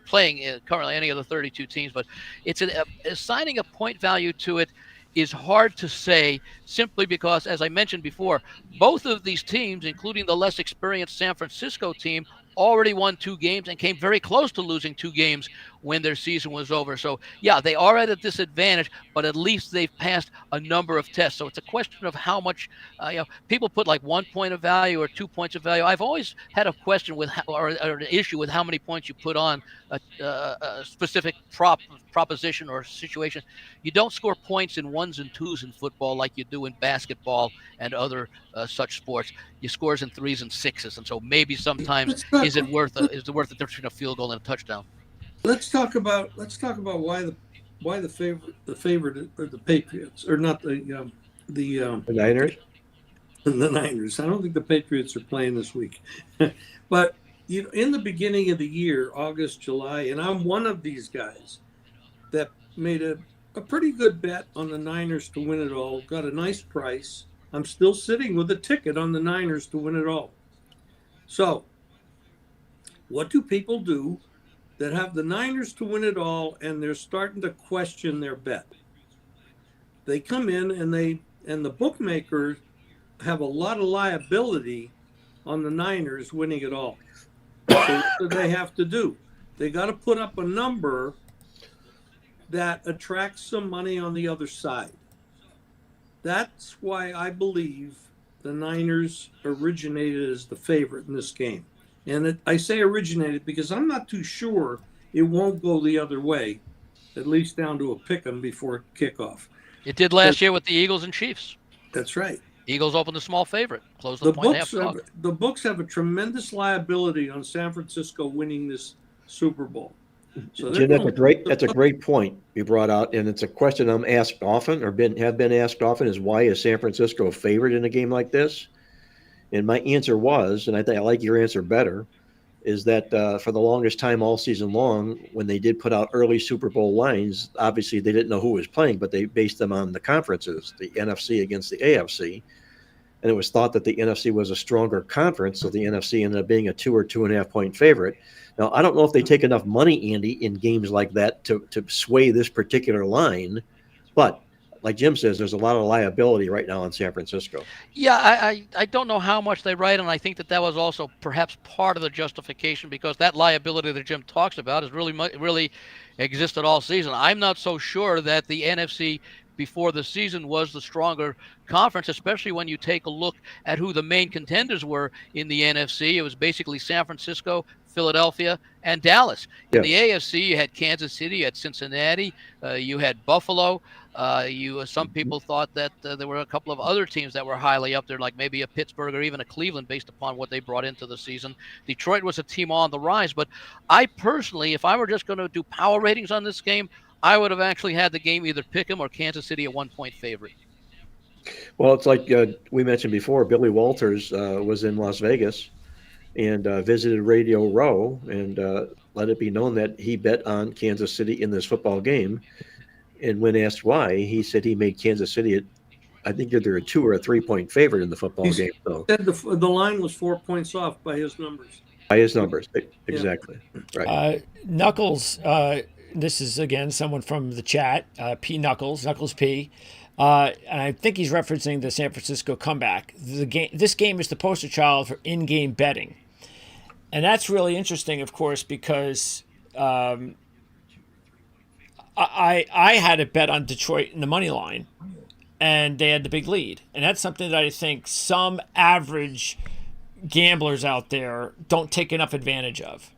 playing currently any of the 32 teams, but it's assigning a point value to it is hard to say, simply because, as I mentioned before, both of these teams, including the less experienced San Francisco team, already won 2 games and came very close to losing 2 games when their season was over. So, yeah, they are at a disadvantage, but at least they've passed a number of tests. So it's a question of how much, people put like 1 point of value or 2 points of value. I've always had a question with, or an issue with how many points you put on a specific proposition or situation. You don't score points in 1s and 2s in football like you do in basketball and other such sports. You scores in 3s and 6s, and so maybe sometimes is it worth the difference between a field goal and a touchdown? Let's talk about why the favorite are the Patriots, or not the Niners. The Niners. I don't think the Patriots are playing this week, but in the beginning of the year, August, July, and I'm one of these guys that made a pretty good bet on the Niners to win it all. Got a nice price. I'm still sitting with a ticket on the Niners to win it all. So, what do people do that have the Niners to win it all and they're starting to question their bet? They come in and the bookmakers have a lot of liability on the Niners winning it all. So what do they have to do? They got to put up a number that attracts some money on the other side. That's why I believe the Niners originated as the favorite in this game. And I say originated because I'm not too sure it won't go the other way, at least down to a pick 'em before kickoff. It did last year with the Eagles and Chiefs. That's right. Eagles opened a small favorite, closed the point half dog. The books have a tremendous liability on San Francisco winning this Super Bowl. So Jim, that's a great point you brought out, and it's a question I'm asked often, or have been asked often, is why is San Francisco favored in a game like this? And my answer was, and I think I like your answer better, is that for the longest time all season long, when they did put out early Super Bowl lines, obviously they didn't know who was playing, but they based them on the conferences, the NFC against the AFC. And it was thought that the NFC was a stronger conference, so the NFC ended up being a 2 or 2.5 point favorite. Now, I don't know if they take enough money, Andy, in games like that to sway this particular line, but like Jim says, there's a lot of liability right now in San Francisco. Yeah, I don't know how much they write, and I think that was also perhaps part of the justification, because that liability that Jim talks about has really existed all season. I'm not so sure that the NFC before the season was the stronger conference, especially when you take a look at who the main contenders were in the NFC. It was basically San Francisco, Philadelphia, and Dallas. In the AFC, you had Kansas City, you had Cincinnati, you had Buffalo. Some people thought that there were a couple of other teams that were highly up there, like maybe a Pittsburgh or even a Cleveland, based upon what they brought into the season. Detroit was a team on the rise, but I personally, if I were just going to do power ratings on this game, I would have actually had the game either pick 'em or Kansas City a 1 point favorite. Well, it's like we mentioned before, Billy Walters was in Las Vegas and visited Radio Row and let it be known that he bet on Kansas City in this football game. And when asked why, he said he made Kansas City, I think either a 2 or a 3 point favorite in the football game. So said the line was 4 points off by his numbers. By his numbers, exactly. Right. Knuckles, this is, again, someone from the chat, P. Knuckles P. And I think he's referencing the San Francisco comeback. This game is the poster child for in-game betting. And that's really interesting, of course, because I had a bet on Detroit in the money line, and they had the big lead. And that's something that I think some average gamblers out there don't take enough advantage of,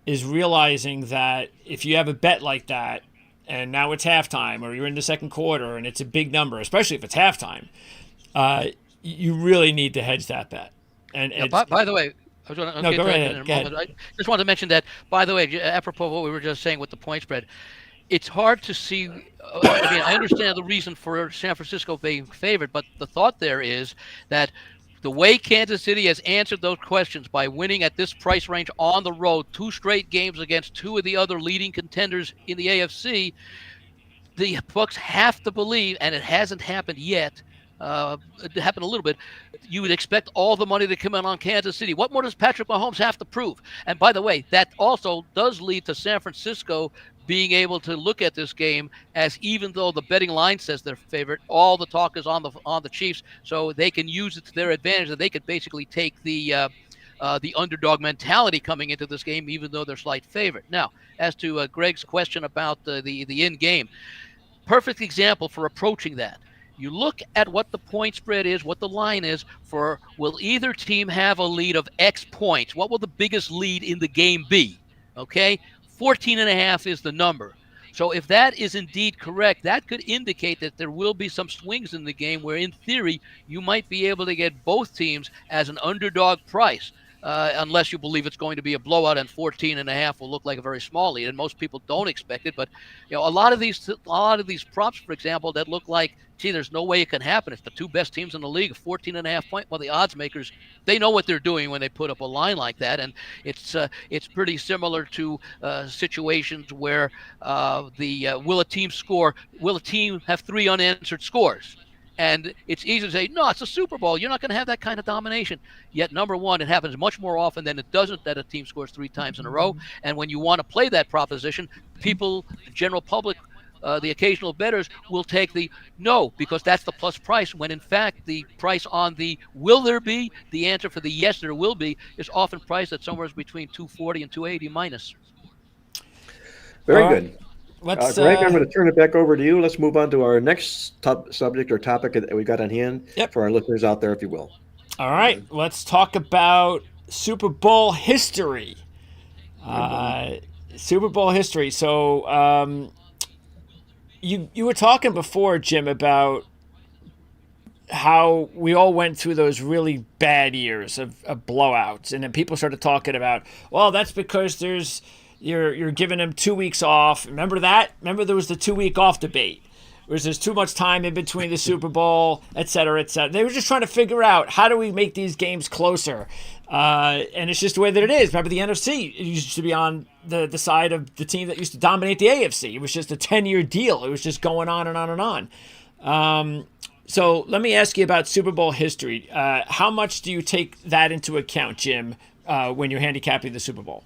is realizing that if you have a bet like that, and now it's halftime, or you're in the second quarter, and it's a big number, especially if it's halftime, you really need to hedge that bet. And by the way, I was go ahead. I just wanted to mention that, by the way, apropos of what we were just saying with the point spread, it's hard to see. I mean, I understand the reason for San Francisco being favored, but the thought there is that the way Kansas City has answered those questions by winning at this price range on the road, 2 straight games against 2 of the other leading contenders in the AFC, the books have to believe, and it hasn't happened yet. It happened a little bit. You would expect all the money to come in on Kansas City. What more does Patrick Mahomes have to prove? And by the way, that also does lead to San Francisco being able to look at this game as, even though the betting line says they're favorite, all the talk is on the Chiefs, so they can use it to their advantage. That they could basically take the underdog mentality coming into this game, even though they're slight favorite. Now, as to Greg's question about the in game, perfect example for approaching that. You look at what the point spread is, what the line is for, will either team have a lead of X points? What will the biggest lead in the game be? Okay, 14.5 is the number. So if that is indeed correct, that could indicate that there will be some swings in the game where, in theory, you might be able to get both teams as an underdog price. Unless you believe it's going to be a blowout, and 14.5 will look like a very small lead, and most people don't expect it. But a lot of these props, for example, that look like, gee, there's no way it can happen. It's the 2 best teams in the league, 14.5 point. Well, the odds makers, they know what they're doing when they put up a line like that, and it's pretty similar to situations where will a team have 3 unanswered scores? And it's easy to say, no, it's a Super Bowl. You're not going to have that kind of domination. Yet, number one, it happens much more often than it doesn't that a team scores 3 times in a row. And when you want to play that proposition, people, the general public, the occasional bettors will take the no, because that's the plus price, when in fact the price on the will there be, the answer for the yes there will be, is often priced at somewhere between 240 and 280 minus. Very good. Greg, I'm going to turn it back over to you. Let's move on to our next subject or topic that we got on hand for our listeners out there, if you will. All right. Let's talk about Super Bowl history. Super Bowl history. So you were talking before, Jim, about how we all went through those really bad years of blowouts. And then people started talking about, well, that's because you're giving them 2 weeks off. Remember that? Remember there was the 2-week off debate. There's too much time in between the Super Bowl, et cetera, et cetera. They were just trying to figure out, how do we make these games closer? And it's just the way that it is. Remember, the NFC used to be on the side of the team that used to dominate the AFC. It was just a 10-year deal. It was just going on and on and on. So let me ask you about Super Bowl history. How much do you take that into account, Jim, when you're handicapping the Super Bowl?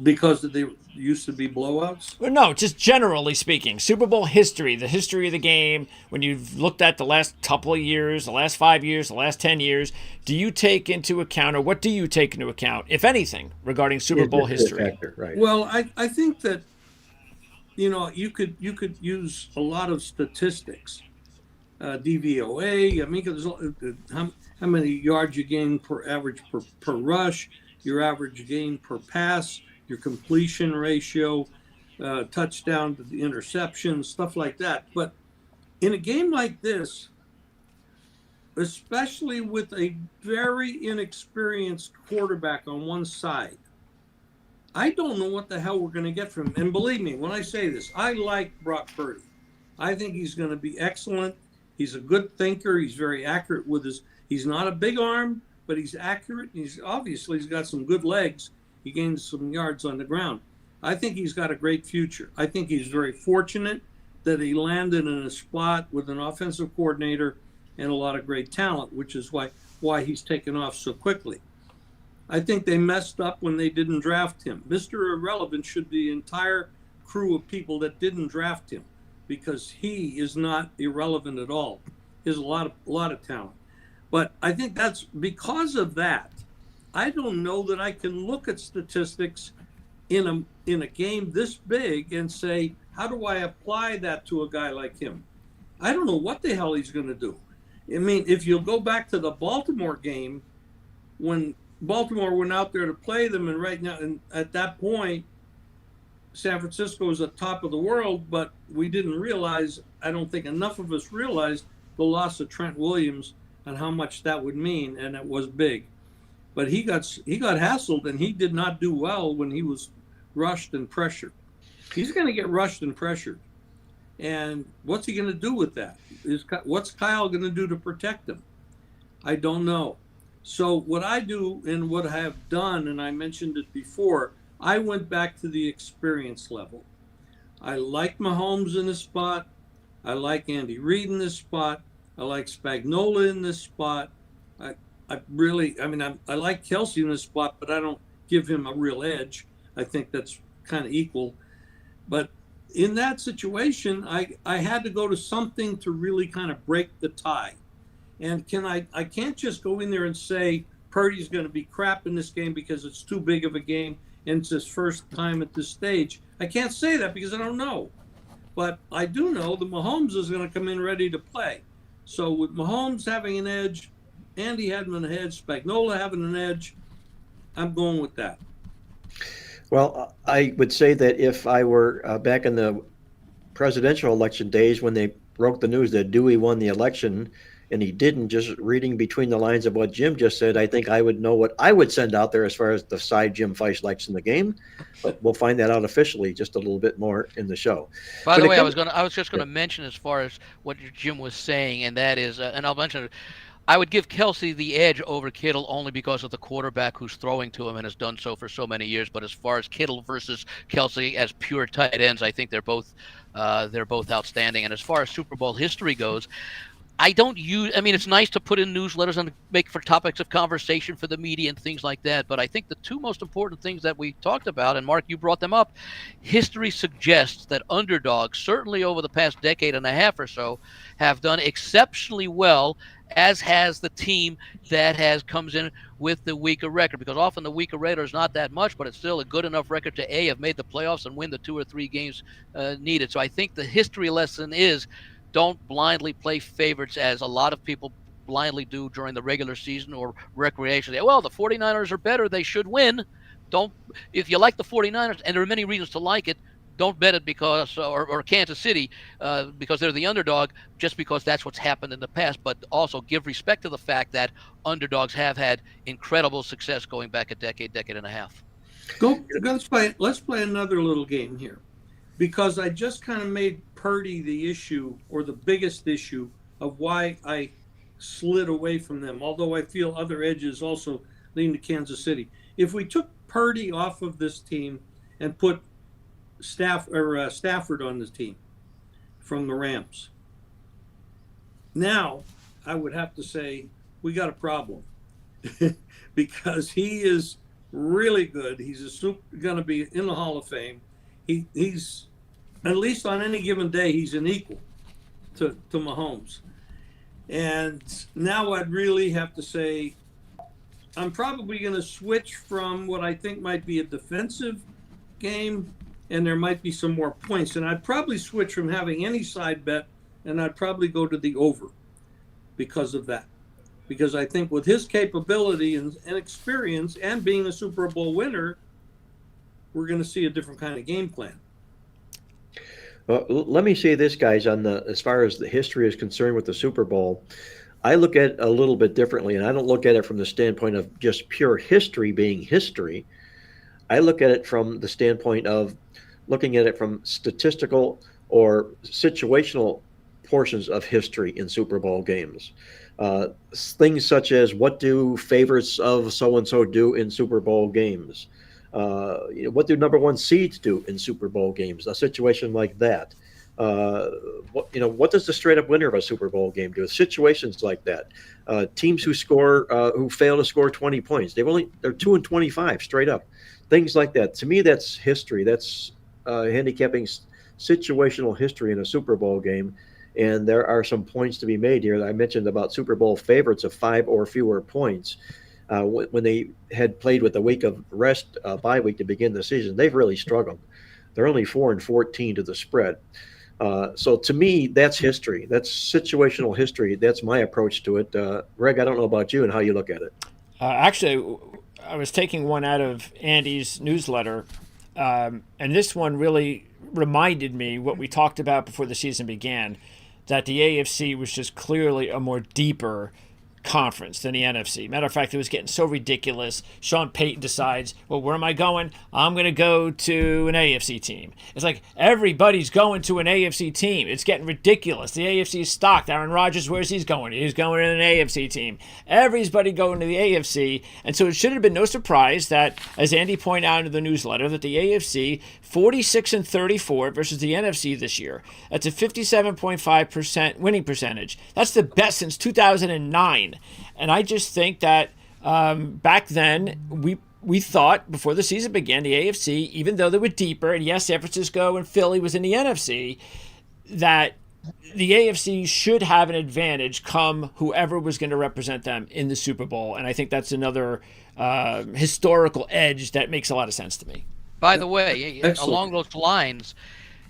Because they used to be blowouts? Well, no, just generally speaking. Super Bowl history, the history of the game, when you've looked at the last couple of years, the last 5 years, the last 10 years, do you take into account, or what do you take into account, if anything, regarding Super Bowl history? Factor, right. Well, I think that, you could use a lot of statistics. DVOA, I mean, there's how many yards you gain per average per rush, your average gain per pass, your completion ratio, touchdown to the interception, stuff like that. But in a game like this, especially with a very inexperienced quarterback on one side, I don't know what the hell we're going to get from him. And believe me, when I say this, I like Brock Purdy. I think he's going to be excellent. He's a good thinker. He's very accurate with he's not a big arm, but he's accurate. He's got some good legs. He gains some yards on the ground. I think he's got a great future. I think he's very fortunate that he landed in a spot with an offensive coordinator and a lot of great talent, which is why he's taken off so quickly. I think they messed up when they didn't draft him. Mr. Irrelevant should be the entire crew of people that didn't draft him, because he is not irrelevant at all. He has a lot of talent. But I think that's because of that. I don't know that I can look at statistics in a game this big and say, how do I apply that to a guy like him? I don't know what the hell he's going to do. I mean, if you'll go back to the Baltimore game, when Baltimore went out there to play them, and right now, and at that point, San Francisco was at top of the world, but we didn't realize, I don't think enough of us realized, the loss of Trent Williams and how much that would mean, and it was big. But he got hassled, and he did not do well when he was rushed and pressured. He's going to get rushed and pressured. And what's he going to do with that? What's Kyle going to do to protect him? I don't know. So what I do and what I have done, and I mentioned it before, I went back to the experience level. I like Mahomes in this spot. I like Andy Reid in this spot. I like Spagnuolo in this spot. I like Kelsey in this spot, but I don't give him a real edge. I think that's kind of equal. But in that situation, I had to go to something to really kind of break the tie. And I can't just go in there and say Purdy's going to be crap in this game because it's too big of a game and it's his first time at this stage. I can't say that because I don't know. But I do know that Mahomes is going to come in ready to play. So with Mahomes having an edge, Andy having an edge, Spagnuolo having an edge, I'm going with that. Well, I would say that if I were back in the presidential election days when they broke the news that Dewey won the election and he didn't, just reading between the lines of what Jim just said, I think I would know what I would send out there as far as the side Jim Feist likes in the game. But we'll find that out officially just a little bit more in the show. By the way, I was just going to mention as far as what Jim was saying, and that is, and I'll mention it, I would give Kelsey the edge over Kittle only because of the quarterback who's throwing to him and has done so for so many years. But as far as Kittle versus Kelsey as pure tight ends, I think they're both outstanding. And as far as Super Bowl history goes, it's nice to put in newsletters and make for topics of conversation for the media and things like that. But I think the two most important things that we talked about, and Mark, you brought them up, history suggests that underdogs, certainly over the past decade and a half or so, have done exceptionally well, as has the team that comes in with the weaker record, because often the weaker record is not that much, but it's still a good enough record to have made the playoffs and win the 2 or 3 games needed. So I think the history lesson is, don't blindly play favorites as a lot of people blindly do during the regular season or recreation. Well, the 49ers are better, they should win. If you like the 49ers, and there are many reasons to like it, don't bet it because, or Kansas City, because they're the underdog, just because that's what's happened in the past. But also give respect to the fact that underdogs have had incredible success going back a decade and a half. Let's play another little game here, because I just kind of made Purdy the issue, or the biggest issue, of why I slid away from them, although I feel other edges also lean to Kansas City. If we took Purdy off of this team and put Stafford on this team from the Rams, now I would have to say we got a problem because he is really good. He's going to be in the Hall of Fame. He's, at least on any given day, he's an equal to Mahomes. And now I'd really have to say I'm probably going to switch from what I think might be a defensive game, and there might be some more points. And I'd probably switch from having any side bet, and I'd probably go to the over because of that. Because I think with his capability and experience and being a Super Bowl winner, we're going to see a different kind of game plan. Well, let me say this, guys, as far as the history is concerned with the Super Bowl, I look at it a little bit differently, and I don't look at it from the standpoint of just pure history being history. I look at it from the standpoint of looking at it from statistical or situational portions of history in Super Bowl games. Things such as, what do favorites of so-and-so do in Super Bowl games? What do number 1 seeds do in Super Bowl games? A situation like that. What does the straight up winner of a Super Bowl game do? Situations like that. Teams who fail to score 20 points. They're 2-25 straight up. Things like that. To me, that's history. That's handicapping situational history in a Super Bowl game. And there are some points to be made here. I mentioned about Super Bowl favorites of 5 or fewer points. When they had played with a week of rest, bye week to begin the season, they've really struggled. They're only 4-14 to the spread. So to me, that's history. That's situational history. That's my approach to it. Greg, I don't know about you and how you look at it. Actually, I was taking one out of Andy's newsletter, and this one really reminded me what we talked about before the season began, that the AFC was just clearly a more deeper conference than the NFC. Matter of fact, it was getting so ridiculous. Sean Payton decides, well, where am I going? I'm going to go to an AFC team. It's like everybody's going to an AFC team. It's getting ridiculous. The AFC is stocked. Aaron Rodgers, where's he going? He's going to an AFC team. Everybody going to the AFC. And so it should have been no surprise that, as Andy pointed out in the newsletter, that the AFC 46-34 versus the NFC this year. That's a 57.5% winning percentage. That's the best since 2009. And I just think that back then we thought before the season began, the AFC, even though they were deeper, and yes, San Francisco and Philly was in the NFC, that the AFC should have an advantage come whoever was going to represent them in the Super Bowl. And I think that's another historical edge that makes a lot of sense to me. By the way, Excellent. along those lines,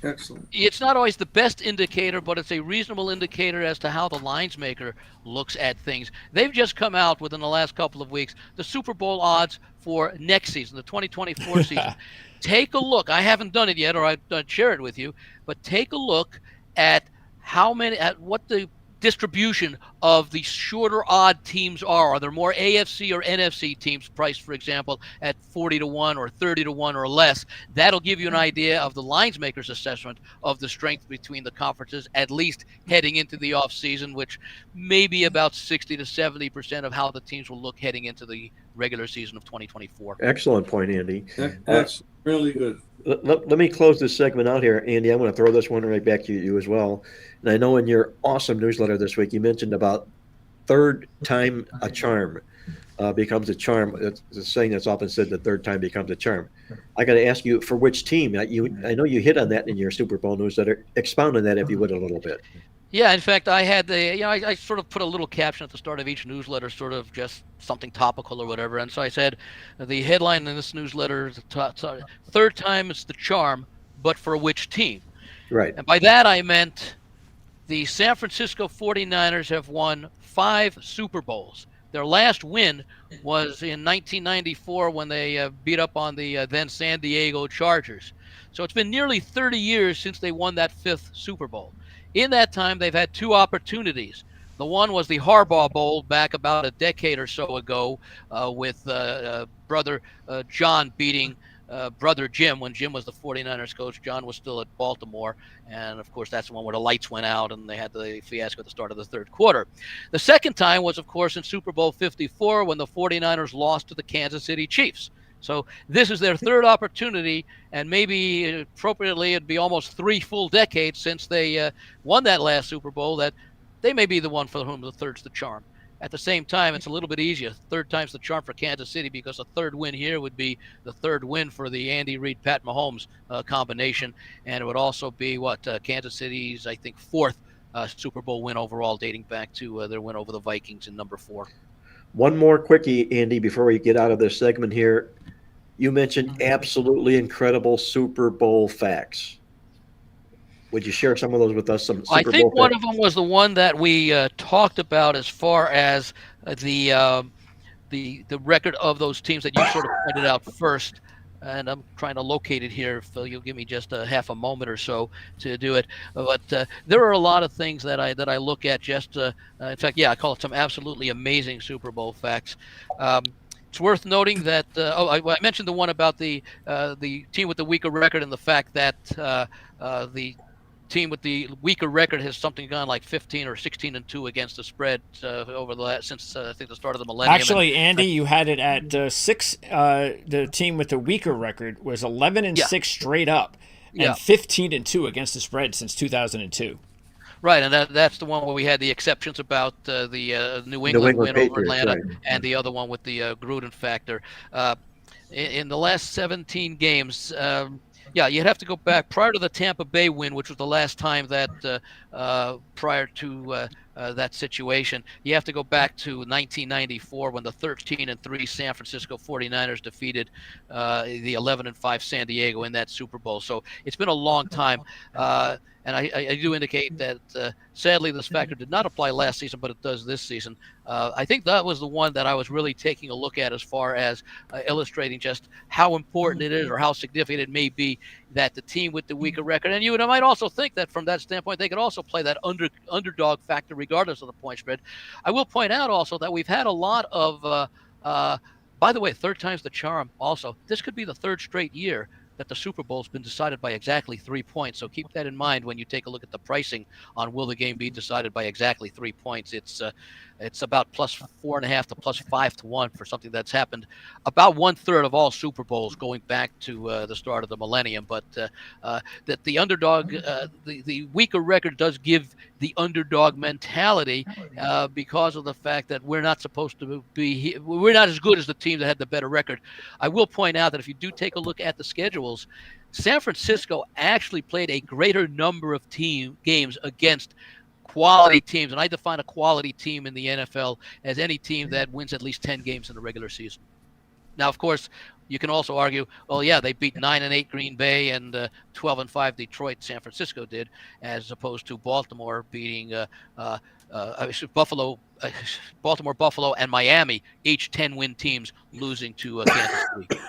Excellent. it's not always the best indicator, but it's a reasonable indicator as to how the lines maker looks at things. They've just come out within the last couple of weeks, the Super Bowl odds for next season, the 2024 season. Take a look. I haven't done it yet, or I'd share it with you, but take a look at what the distribution of the shorter odd teams are. Are there more AFC or NFC teams priced, for example, at 40-1 or 30-1 or less? That'll give you an idea of the lines maker's assessment of the strength between the conferences, at least heading into the offseason, which may be about 60 to 70% of how the teams will look heading into the regular season of 2024. Excellent point, Andy. That's really good. Let me close this segment out here, Andy. I'm going to throw this one right back to you as well. And I know in your awesome newsletter this week, you mentioned about third time a charm becomes a charm. It's a saying that's often said, the third time becomes a charm. I got to ask you, for which team? I know you hit on that in your Super Bowl newsletter. Expound on that, if you would, a little bit. Yeah, in fact, I had I sort of put a little caption at the start of each newsletter, sort of just something topical or whatever. And so I said, the headline in this newsletter is third time is the charm, but for which team? Right. And by that I meant the San Francisco 49ers have won 5 Super Bowls. Their last win was in 1994 when they beat up on the then San Diego Chargers. So it's been nearly 30 years since they won that 5th Super Bowl. In that time, they've had 2 opportunities. The one was the Harbaugh Bowl back about a decade or so ago with brother John beating brother Jim when Jim was the 49ers coach. John was still at Baltimore. And, of course, that's the one where the lights went out and they had the fiasco at the start of the third quarter. The second time was, of course, in Super Bowl 54 when the 49ers lost to the Kansas City Chiefs. So this is their third opportunity, and maybe appropriately it'd be almost 3 full decades since they won that last Super Bowl, that they may be the one for whom the third's the charm. At the same time, it's a little bit easier. Third time's the charm for Kansas City because a third win here would be the third win for the Andy Reid, Pat Mahomes combination, and it would also be Kansas City's, I think, 4th Super Bowl win overall, dating back to their win over the Vikings in number 4. One more quickie, Andy, before we get out of this segment here. You mentioned absolutely incredible Super Bowl facts. Would you share some of those with us? I think one of them was the one that we talked about as far as the record of those teams that you sort of pointed out first. And I'm trying to locate it here. If you'll give me just a half a moment or so to do it. But there are a lot of things that I look at. Just in fact, I call it some absolutely amazing Super Bowl facts. It's worth noting that I mentioned the one about the team with the weaker record and the fact that the team with the weaker record has something gone like 15 or 16-2 against the spread over the last since I think the start of the millennium. Actually, Andy, you had it at 6. The team with the weaker record was 11-6 straight up, and 15-2 against the spread since 2002. Right, and that's the one where we had the exceptions about the New England win over Atlanta, right, and the other one with the Gruden factor. In the last 17 games, you'd have to go back prior to the Tampa Bay win, which was the last time that prior to that situation. You have to go back to 1994 when the 13-3 San Francisco 49ers defeated the 11-5 San Diego in that Super Bowl. So it's been a long time. And I do indicate that, sadly, this factor did not apply last season, but it does this season. I think that was the one that I was really taking a look at as far as illustrating just how important it is or how significant it may be that the team with the weaker record, and you might also think that from that standpoint, they could also play that underdog factor regardless of the point spread. I will point out also that we've had a lot of, by the way, third time's the charm also. This could be the third straight year that the Super Bowl's been decided by exactly 3 points. So keep that in mind when you take a look at the pricing on will the game be decided by exactly 3 points. It's about plus 4.5 to plus 5 to 1 for something that's happened about 1/3 of all Super Bowls going back to the start of the millennium. But that the underdog, the weaker record does give the underdog mentality because of the fact that we're not supposed to be, we're not as good as the team that had the better record. I will point out that if you do take a look at the schedules, San Francisco actually played a greater number of games against quality teams. And I define a quality team in the NFL as any team that wins at least 10 games in the regular season. Now, of course, you can also argue, well, yeah, they beat 9-8 Green Bay and 12-5 Detroit. San Francisco did, as opposed to Baltimore beating Baltimore, Buffalo, and Miami, each 10-win teams, losing to Kansas City.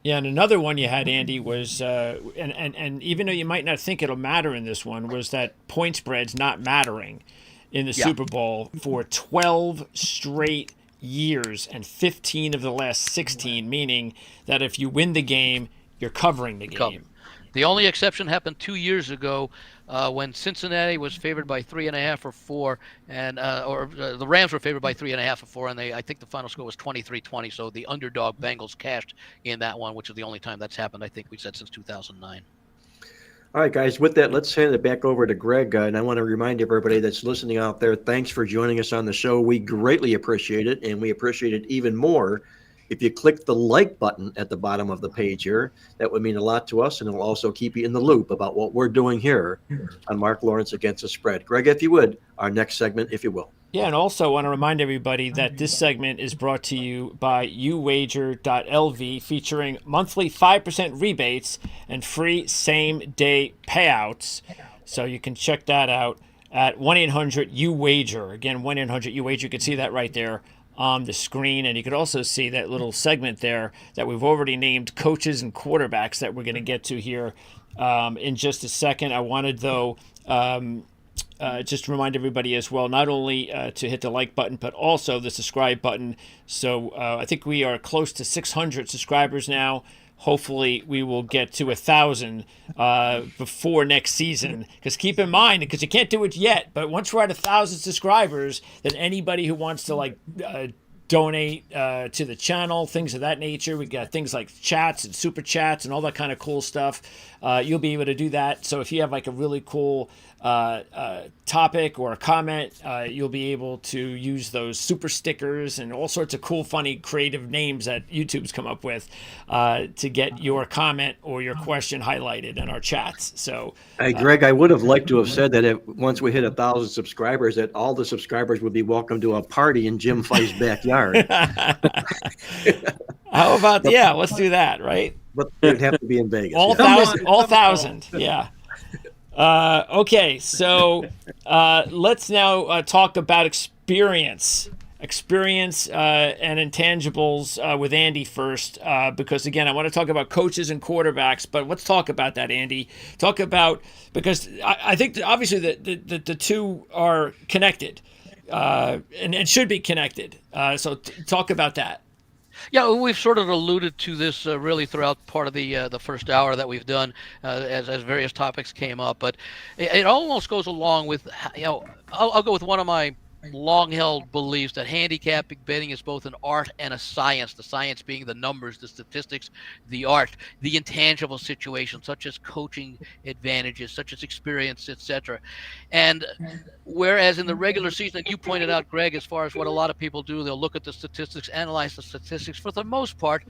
Yeah, and another one you had, Andy, was and even though you might not think it'll matter in this one, was that point spreads not mattering in the Super Bowl for 12 straight years and 15 of the last 16, meaning that if you win the game, you're covering the game. The only exception happened 2 years ago when Cincinnati was favored by 3.5 or 4, and the Rams were favored by 3.5 or 4, and I think the final score was 23-20. So the underdog Bengals cashed in that one, which is the only time that's happened, I think we said, since 2009. All right, guys, with that, let's hand it back over to Greg. And I want to remind everybody that's listening out there, thanks for joining us on the show. We greatly appreciate it, and we appreciate it even more if you click the like button at the bottom of the page here. That would mean a lot to us, and it'll also keep you in the loop about what we're doing here on Marc Lawrence Against the Spread. Greg, if you would, our next segment, if you will. Yeah, and also want to remind everybody that this segment is brought to you by uwager.lv, featuring monthly 5% rebates and free same-day payouts. So you can check that out at 1-800-UWAGER. Again, 1-800-UWAGER. You can see that right there on the screen, and you could also see that little segment there that we've already named coaches and quarterbacks that we're going to get to here in just a second. I wanted, though, just to remind everybody as well, not only to hit the like button, but also the subscribe button. So I think we are close to 600 subscribers now. Hopefully we will get to 1,000 before next season. Because keep in mind, because you can't do it yet, but once we're at 1,000 subscribers, then anybody who wants to donate to the channel, things of that nature, we got things like chats and super chats and all that kind of cool stuff. You'll be able to do that. So if you have a really cool topic or a comment, you'll be able to use those super stickers and all sorts of cool, funny, creative names that YouTube's come up with to get your comment or your question highlighted in our chats. So, hey, Greg, I would have liked to have said that once we hit 1,000 subscribers, that all the subscribers would be welcome to a party in Jim Feist's backyard. How about, let's do that, right? But it'd have to be in Vegas. All 1,000, yeah. Okay, so let's now talk about experience and intangibles with Andy first, because again, I want to talk about coaches and quarterbacks, but let's talk about that, Andy. Talk about, because I think that obviously the two are connected, and should be connected. So talk about that. Yeah, we've sort of alluded to this really throughout part of the first hour that we've done as various topics came up, but it almost goes along with, I'll go with one of my long-held beliefs that handicapping betting is both an art and a science. The science being the numbers, the statistics, the art, the intangible situations such as coaching advantages, such as experience, etc. And whereas in the regular season, and you pointed out, Greg, as far as what a lot of people do, they'll look at the statistics, analyze the statistics. For the most part,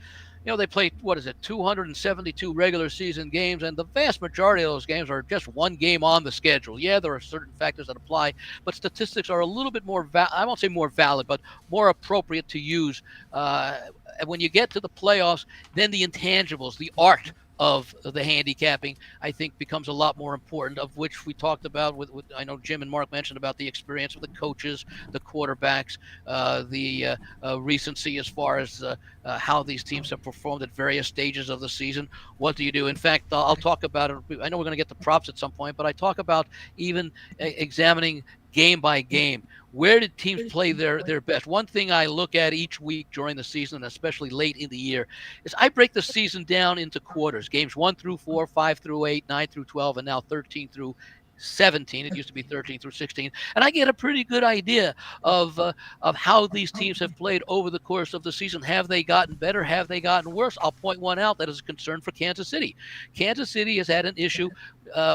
they play, 272 regular season games, and the vast majority of those games are just one game on the schedule. Yeah, there are certain factors that apply, but statistics are a little bit more, I won't say more valid, but more appropriate to use. When you get to the playoffs, then the intangibles, the art of the handicapping, I think becomes a lot more important, of which we talked about with I know Jim and Mark mentioned about the experience of the coaches, the quarterbacks, the recency as far as how these teams have performed at various stages of the season. What do you do? In fact, I'll talk about it. I know we're going to get to props at some point, but I talk about even examining game by game. Where did teams play their best? One thing I look at each week during the season, especially late in the year, is I break the season down into quarters: games 1 through 4, 5 through 8, 9 through 12, and now 13 through 17. It used to be 13 through 16, and I get a pretty good idea of how these teams have played over the course of the season. Have they gotten better? Have they gotten worse? I'll point one out that is a concern for Kansas City. Kansas City has had an issue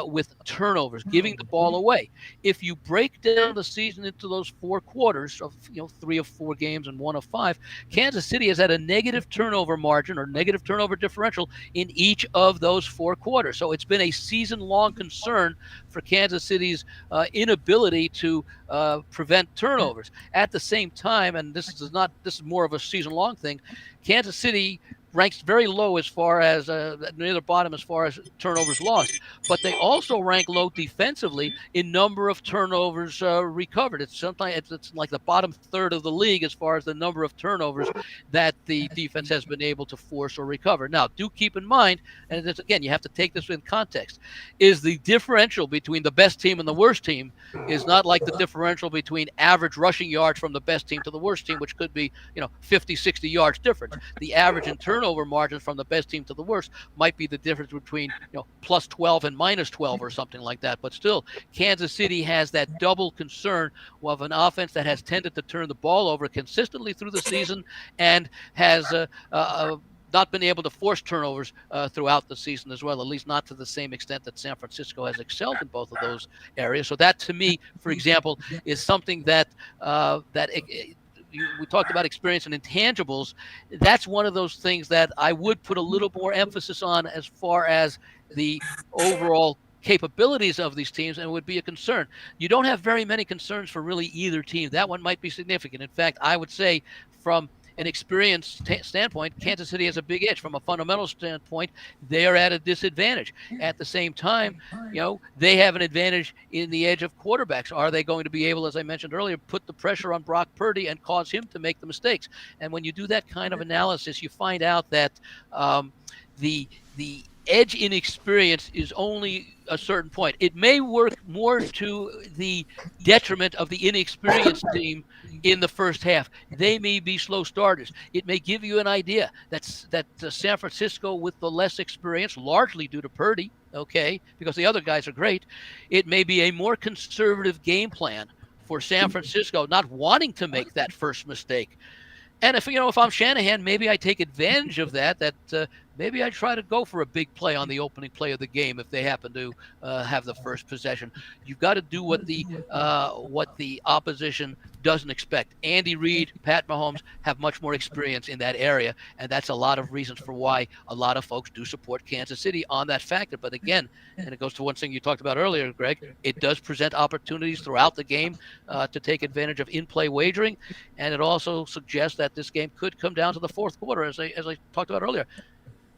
with turnovers, giving the ball away. If you break down the season into those 4 quarters of 3 of 4 games and 1 of 5, Kansas City has had a negative turnover margin or negative turnover differential in each of those 4 quarters. So it's been a season-long concern for Kansas City's inability to prevent turnovers. At the same time, and this is more of a season-long thing, Kansas City ranks very low as far as near the bottom as far as turnovers lost, but they also rank low defensively in number of turnovers recovered. It's sometimes it's like the bottom third of the league as far as the number of turnovers that the defense has been able to force or recover. Now, do keep in mind, and this, again, you have to take this in context, is the differential between the best team and the worst team is not like the differential between average rushing yards from the best team to the worst team, which could be 50, 60 yards difference. The average in turnover margin from the best team to the worst might be the difference between plus 12 and minus 12 or something like that. But still, Kansas City has that double concern of an offense that has tended to turn the ball over consistently through the season and has not been able to force turnovers throughout the season as well, at least not to the same extent that San Francisco has excelled in both of those areas. So that, to me, for example, is something that we talked about experience and intangibles. That's one of those things that I would put a little more emphasis on as far as the overall capabilities of these teams, and it would be a concern. You don't have very many concerns for really either team. That one might be significant. In fact, I would say from an experience standpoint, Kansas City has a big edge. From a fundamental standpoint, they are at a disadvantage. At the same time, they have an advantage in the edge of quarterbacks. Are they going to be able, as I mentioned earlier, put the pressure on Brock Purdy and cause him to make the mistakes? And when you do that kind of analysis, you find out that the edge in experience is only a certain point. It may work more to the detriment of the inexperienced team in the first half. They may be slow starters. It may give you an idea that San Francisco, with the less experience, largely due to Purdy, because the other guys are great, it may be a more conservative game plan for San Francisco, not wanting to make that first mistake. And if I'm Shanahan, maybe I take advantage of that maybe I try to go for a big play on the opening play of the game if they happen to have the first possession. You've got to do what the opposition doesn't expect. Andy Reid, Pat Mahomes have much more experience in that area, and that's a lot of reasons for why a lot of folks do support Kansas City on that factor. But again, and it goes to one thing you talked about earlier, Greg, it does present opportunities throughout the game to take advantage of in-play wagering, and it also suggests that this game could come down to the fourth quarter, as I talked about earlier.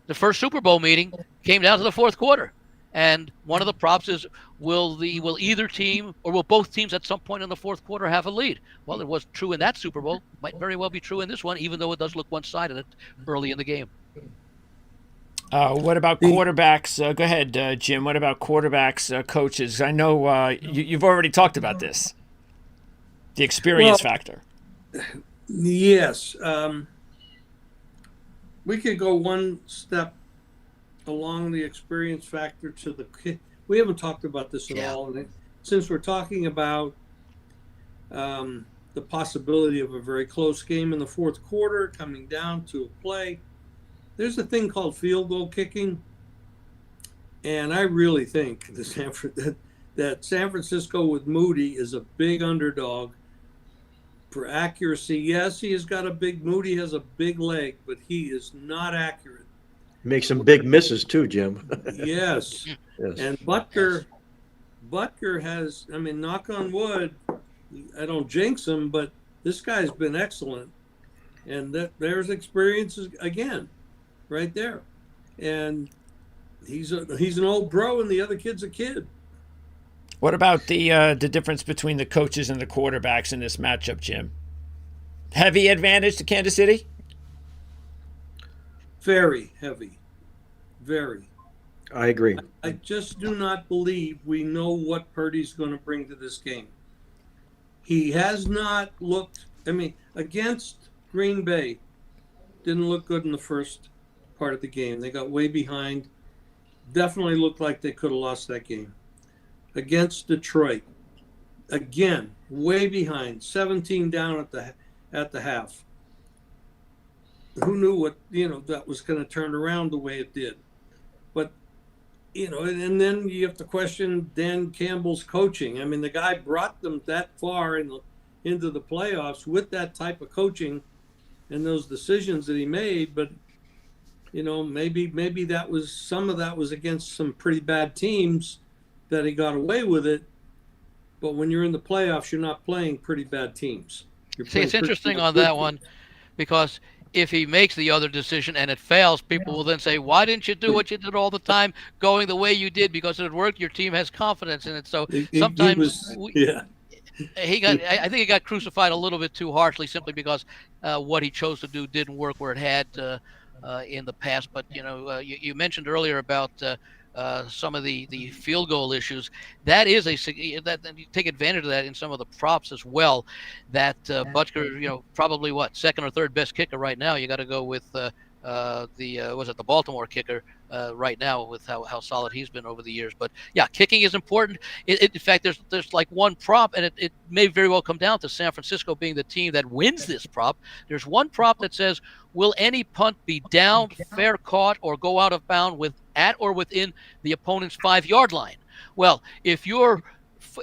The first Super Bowl meeting came down to the fourth quarter. And one of the props is, will either team or will both teams at some point in the fourth quarter have a lead? Well, it was true in that Super Bowl. Might very well be true in this one, even though it does look one-sided early in the game. What about quarterbacks? Go ahead, Jim. What about quarterbacks, coaches? I know you've already talked about this, the experience factor. Yes. We could go one step along the experience factor to the kid. We haven't talked about this at all. And since we're talking about the possibility of a very close game in the fourth quarter coming down to a play, there's a thing called field goal kicking. And I really think that San Francisco with Moody is a big underdog for accuracy. Yes, he has got Moody has a big leg, but he is not accurate. Makes some big misses too, Jim. Yes. And Butker has, knock on wood, I don't jinx him, but this guy's been excellent. And there's experiences again, right there. And he's an old bro, and the other kid's a kid. What about the difference between the coaches and the quarterbacks in this matchup, Jim? Heavy advantage to Kansas City? Very heavy. Very. I agree. I just do not believe we know what Purdy's going to bring to this game. He has not looked, against Green Bay, didn't look good in the first part of the game. They got way behind. Definitely looked like they could have lost that game. Against Detroit, again, way behind, 17 down at the half. Who knew what, that was going to turn around the way it did? But, and then you have to question Dan Campbell's coaching. The guy brought them that far into the playoffs with that type of coaching and those decisions that he made. But, maybe some of that was against some pretty bad teams that he got away with it. But when you're in the playoffs, you're not playing pretty bad teams. See, it's interesting on that one, because if he makes the other decision and it fails, people will then say, why didn't you do what you did all the time, going the way you did? Because it worked. Your team has confidence in it. So sometimes I think he got crucified a little bit too harshly, simply because what he chose to do didn't work where it had in the past. But, you mentioned earlier about some of the field goal issues. That is that you take advantage of that in some of the props as well. That Butker, probably second or third best kicker right now. You got to go with the Baltimore kicker right now, with how solid he's been over the years. But yeah, kicking is important. In fact, there's like one prop, and it may very well come down to San Francisco being the team that wins this prop. There's one prop that says, will any punt be down, fair caught, or go out of bound at or within the opponent's 5-yard line? Well, if you're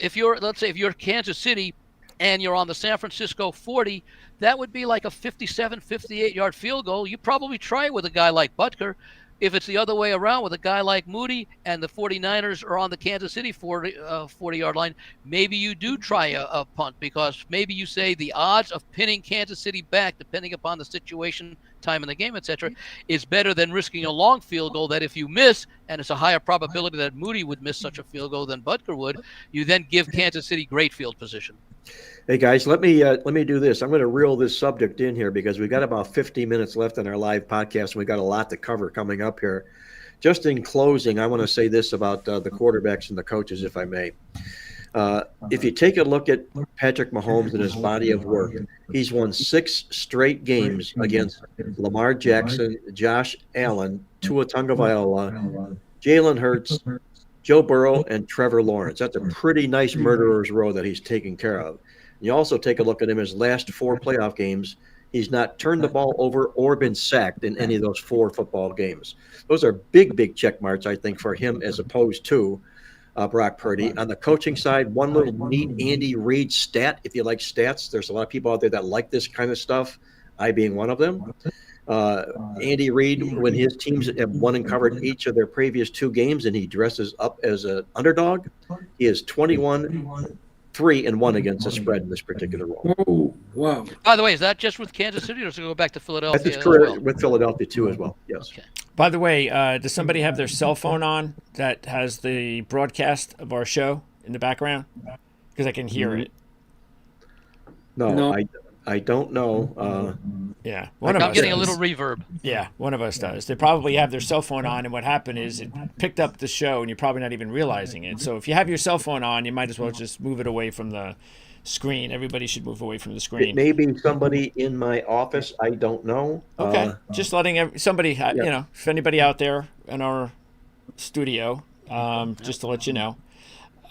let's say if you're Kansas City and you're on the San Francisco 40, that would be like a 57, 58-yard field goal. You probably try it with a guy like Butker. If it's the other way around with a guy like Moody and the 49ers are on the Kansas City 40-yard line, maybe you do try a punt, because maybe you say the odds of pinning Kansas City back, depending upon the situation, time in the game, etc., is better than risking a long field goal that if you miss, and it's a higher probability that Moody would miss such a field goal than Butker would, you then give Kansas City great field position. Hey guys, let me do this. I'm going to reel this subject in here because we've got about 50 minutes left in our live podcast, and we've got a lot to cover coming up here. Just in closing, I want to say this about the quarterbacks and the coaches, if I may. If you take a look at Patrick Mahomes and his body of work, he's won 6 straight games against Lamar Jackson, Josh Allen, Tua Tagovailoa, Jalen Hurts, Joe Burrow, and Trevor Lawrence. That's a pretty nice murderer's row that he's taken care of. You also take a look at him, his last 4 playoff games. He's not turned the ball over or been sacked in any of those 4 football games. Those are big check marks, I think, for him as opposed to Brock Purdy. On the coaching side, one little neat Andy Reid stat, if you like stats. There's a lot of people out there that like this kind of stuff, I being one of them. Andy Reid, when his teams have won and covered each of their previous 2 games and he dresses up as an underdog, he is 21-3-1 against the spread in this particular role. Oh, wow. By the way, is that just with Kansas City, or does it go back to Philadelphia? That's his career with Philadelphia, too, as well. Yes. Okay. By the way, does somebody have their cell phone on that has the broadcast of our show in the background? Because I can hear it. No. I don't know. Yeah, I'm getting a little reverb. Yeah, one of us does. They probably have their cell phone on, and what happened is it picked up the show, and you're probably not even realizing it. So if you have your cell phone on, you might as well just move it away from the screen. Everybody should move away from the screen. It may be somebody in my office. I don't know. Okay, just letting somebody, if anybody out there in our studio, just to let you know.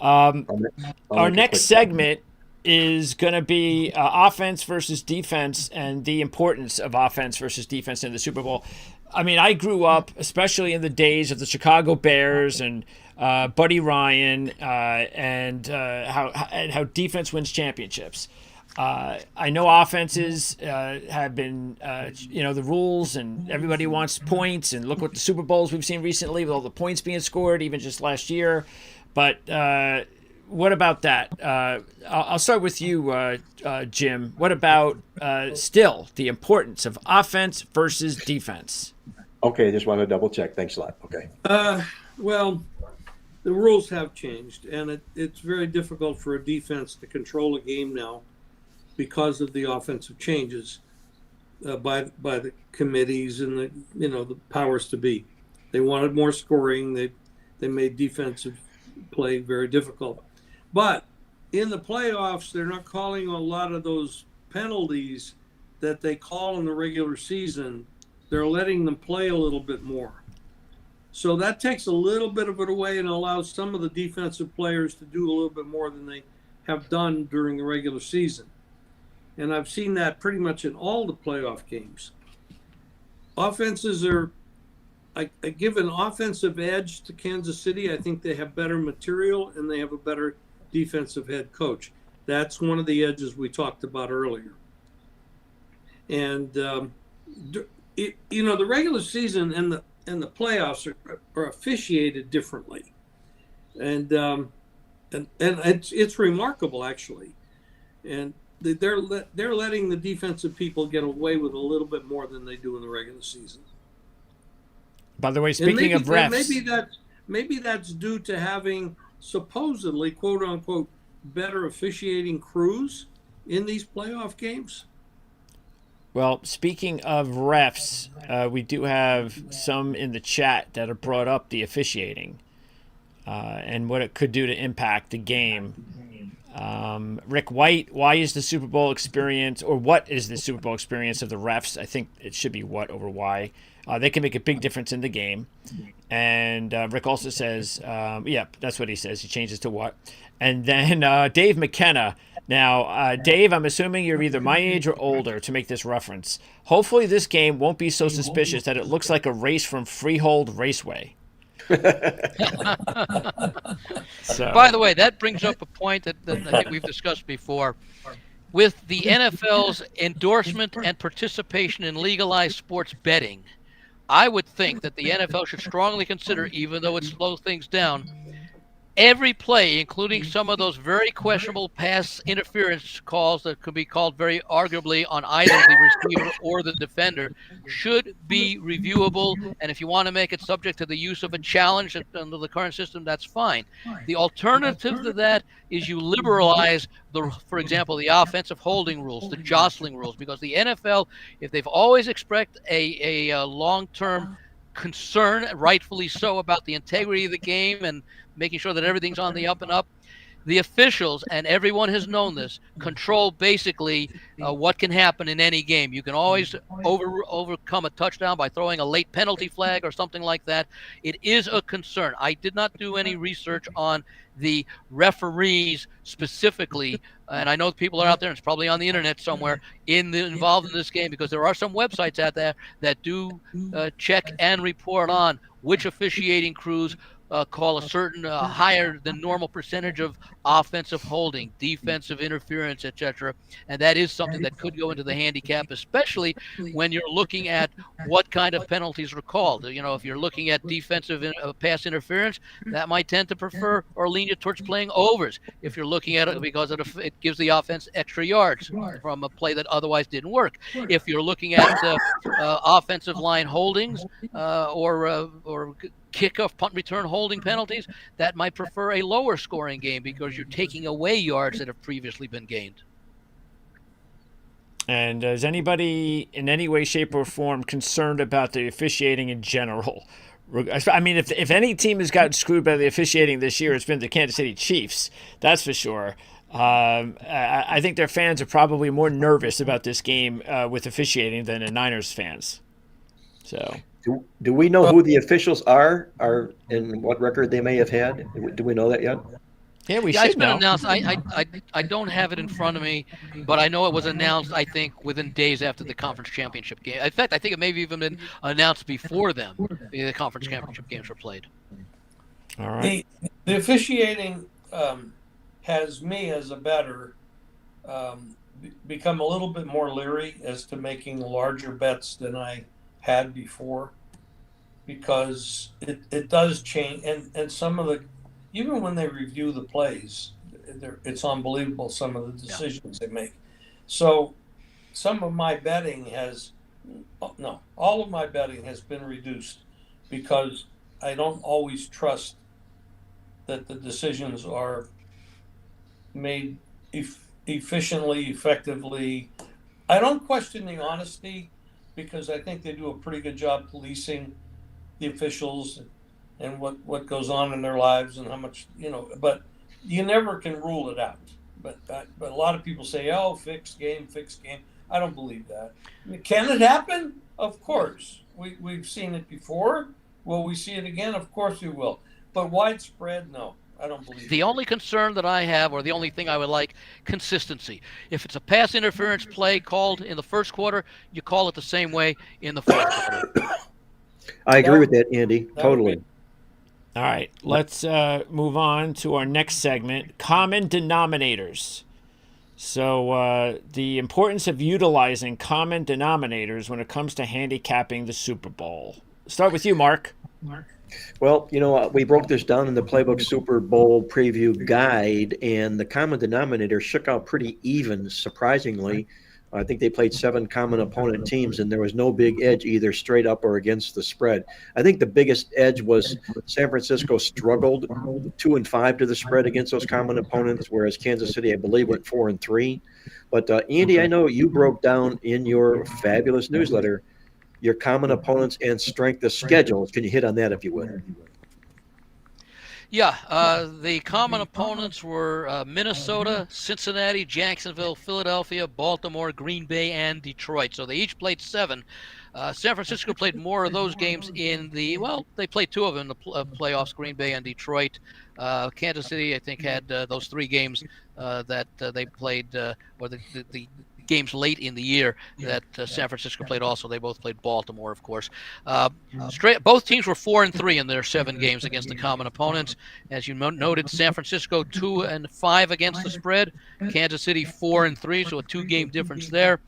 Our next segment is going to be offense versus defense and the importance of offense versus defense in the Super Bowl. I mean, I grew up, especially in the days of the Chicago Bears and Buddy Ryan and how defense wins championships. I know offenses have been, the rules, and everybody wants points. And look what the Super Bowls we've seen recently with all the points being scored, even just last year. But what about that? I'll start with you, Jim. What about still the importance of offense versus defense? Okay, just want to double check. Thanks a lot. Okay. Well, the rules have changed, and it's very difficult for a defense to control a game now because of the offensive changes by the committees and the powers to be. They wanted more scoring. They made defensive play very difficult. But in the playoffs, they're not calling a lot of those penalties that they call in the regular season. They're letting them play a little bit more. So that takes a little bit of it away and allows some of the defensive players to do a little bit more than they have done during the regular season. And I've seen that pretty much in all the playoff games. Offenses are, I give an offensive edge to Kansas City. I think they have better material and they have a better defensive head coach. That's one of the edges we talked about earlier. And, the regular season and the playoffs are officiated differently. And it's remarkable, actually. And they're letting the defensive people get away with a little bit more than they do in the regular season. By the way, speaking of refs, maybe that's due to having supposedly, quote unquote, better officiating crews in these playoff games. Well, speaking of refs, we do have some in the chat that have brought up the officiating and what it could do to impact the game. Rick White, why is the Super Bowl experience, or what is the Super Bowl experience of the refs? I think it should be what over why. They can make a big difference in the game. And Rick also says, that's what he says. He changes to what. And then Dave McKenna. Now, Dave, I'm assuming you're either my age or older to make this reference. Hopefully this game won't be so suspicious that it looks like a race from Freehold Raceway. So. By the way, that brings up a point that I think we've discussed before. With the NFL's endorsement and participation in legalized sports betting, I would think that the NFL should strongly consider, even though it slows things down, every play, including some of those very questionable pass interference calls that could be called very arguably on either the receiver or the defender, should be reviewable. And if you want to make it subject to the use of a challenge under the current system, that's fine. The alternative to that is you liberalize, for example, the offensive holding rules, the jostling rules, because the NFL, if they've always expressed a long-term concern, rightfully so, about the integrity of the game and making sure that everything's on the up and up, the officials, and everyone has known this, control basically what can happen in any game. You can always overcome a touchdown by throwing a late penalty flag or something like that. It is a concern. I did not do any research on the referees specifically, and I know people are out there, and it's probably on the internet somewhere, involved in this game, because there are some websites out there that do check and report on which officiating crews call a certain higher than normal percentage of offensive holding, defensive interference, etc. And that is something that could go into the handicap, especially when you're looking at what kind of penalties are called. You know, if you're looking at defensive pass interference, that might tend to prefer or lean you towards playing overs. If you're looking at it because it gives the offense extra yards from a play that otherwise didn't work. If you're looking at offensive line holdings or kickoff, punt return holding penalties, that might prefer a lower scoring game because you're taking away yards that have previously been gained. And is anybody in any way, shape, or form concerned about the officiating in general? I mean, if any team has gotten screwed by the officiating this year, it's been the Kansas City Chiefs. That's for sure. I think their fans are probably more nervous about this game with officiating than the Niners fans. So. Do we know who the officials are and what record they may have had? Do we know that yet? Yeah, we should know. Announced. I don't have it in front of me, but I know it was announced, I think, within days after the conference championship game. In fact, I think it may have even been announced before them. The conference championship games were played. All right. The officiating has me as a bettor become a little bit more leery as to making larger bets than I had before, because it does change, and some of the, even when they review the plays, it's unbelievable some of the decisions they make. So some of my betting has No, all of my betting has been reduced because I don't always trust that the decisions are made efficiently, effectively. I don't question the honesty because I think they do a pretty good job policing the officials and what goes on in their lives and how much, but you never can rule it out. But a lot of people say, oh, fixed game, fixed game. I don't believe that. Can it happen? Of course. We've seen it before. Will we see it again? Of course we will. But widespread, no. I don't believe the only concern that I have, or the only thing I would like, consistency. If it's a pass interference play called in the first quarter, you call it the same way in the fourth quarter. I agree with that, Andy. Totally. All right, let's move on to our next segment, common denominators. So the importance of utilizing common denominators when it comes to handicapping the Super Bowl. Start with you, Mark. Well, we broke this down in the Playbook Super Bowl preview guide, and the common denominator shook out pretty even, surprisingly. I think they played 7 common opponent teams, and there was no big edge either straight up or against the spread. I think the biggest edge was San Francisco struggled 2-5 to the spread against those common opponents, whereas Kansas City, I believe, went 4-3. But Andy, I know you broke down in your fabulous newsletter your common opponents and strength of schedules. Can you hit on that, if you would? Yeah, the common opponents were Minnesota, Cincinnati, Jacksonville, Philadelphia, Baltimore, Green Bay, and Detroit. So they each played 7. San Francisco played more of those games they played 2 of them in the playoffs, Green Bay and Detroit. Kansas City, I think, had those 3 games that they played, or the games late in the year that San Francisco played also. They both played Baltimore, of course. Both teams were 4-3 in their 7 games against the common opponents. As you noted, San Francisco 2-5 against the spread. Kansas City 4-3, so a 2-game difference there.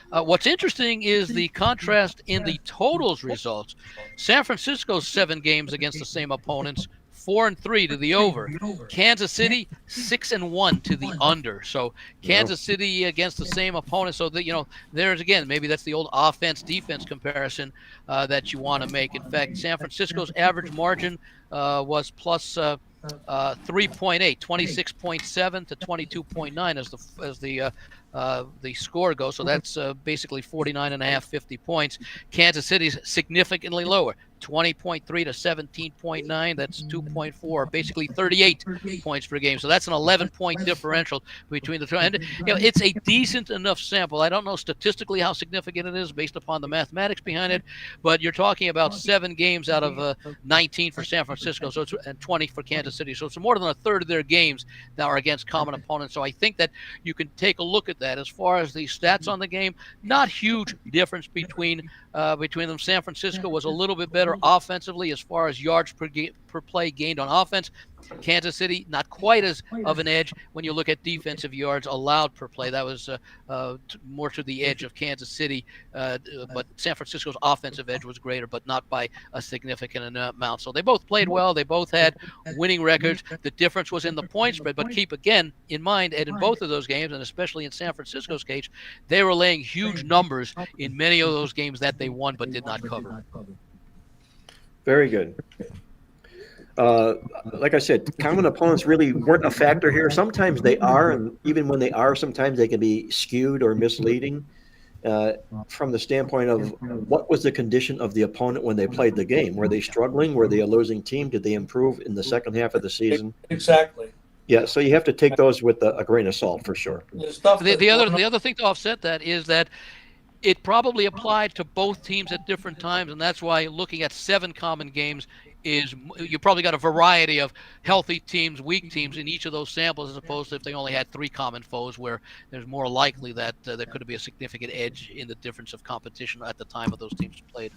What's interesting is the contrast in the totals results. San Francisco's 7 games against the same opponents, 4-3 to the over. Kansas City 6-1 to the under. So Kansas City against the same opponent. So that there's again, maybe that's the old offense-defense comparison that you want to make. In fact, San Francisco's average margin was plus 3.8, 26.7 to 22.9 as the score goes. So that's basically 49.5, 50 points. Kansas City's significantly lower, 20.3 to 17.9. That's 2.4, basically 38 points per game. So that's an 11-point differential between the two. And it's a decent enough sample. I don't know statistically how significant it is based upon the mathematics behind it, but you're talking about 7 games out of 19 for San Francisco, and 20 for Kansas City. So it's more than a third of their games that are against common opponents. So I think that you can take a look at that. As far as the stats on the game, not huge difference between them. San Francisco was a little bit better offensively as far as yards per play gained on offense. Kansas City, not quite as of an edge when you look at defensive yards allowed per play. That was more to the edge of Kansas City, but San Francisco's offensive edge was greater, but not by a significant amount. So they both played well. They both had winning records. The difference was in the point spread, but keep again in mind, and in both of those games, and especially in San Francisco's case, they were laying huge numbers in many of those games that they won but did not cover. Very good. Like I said, common opponents really weren't a factor here. Sometimes they are, and even when they are, sometimes they can be skewed or misleading from the standpoint of what was the condition of the opponent when they played the game. Were they struggling? Were they a losing team? Did they improve in the second half of the season? Exactly. Yeah, so you have to take those with a grain of salt for sure. The other thing to offset that is that it probably applied to both teams at different times, and that's why looking at 7 common games is you probably got a variety of healthy teams, weak teams in each of those samples, as opposed to if they only had 3 common foes, where there's more likely that there could be a significant edge in the difference of competition at the time of those teams played.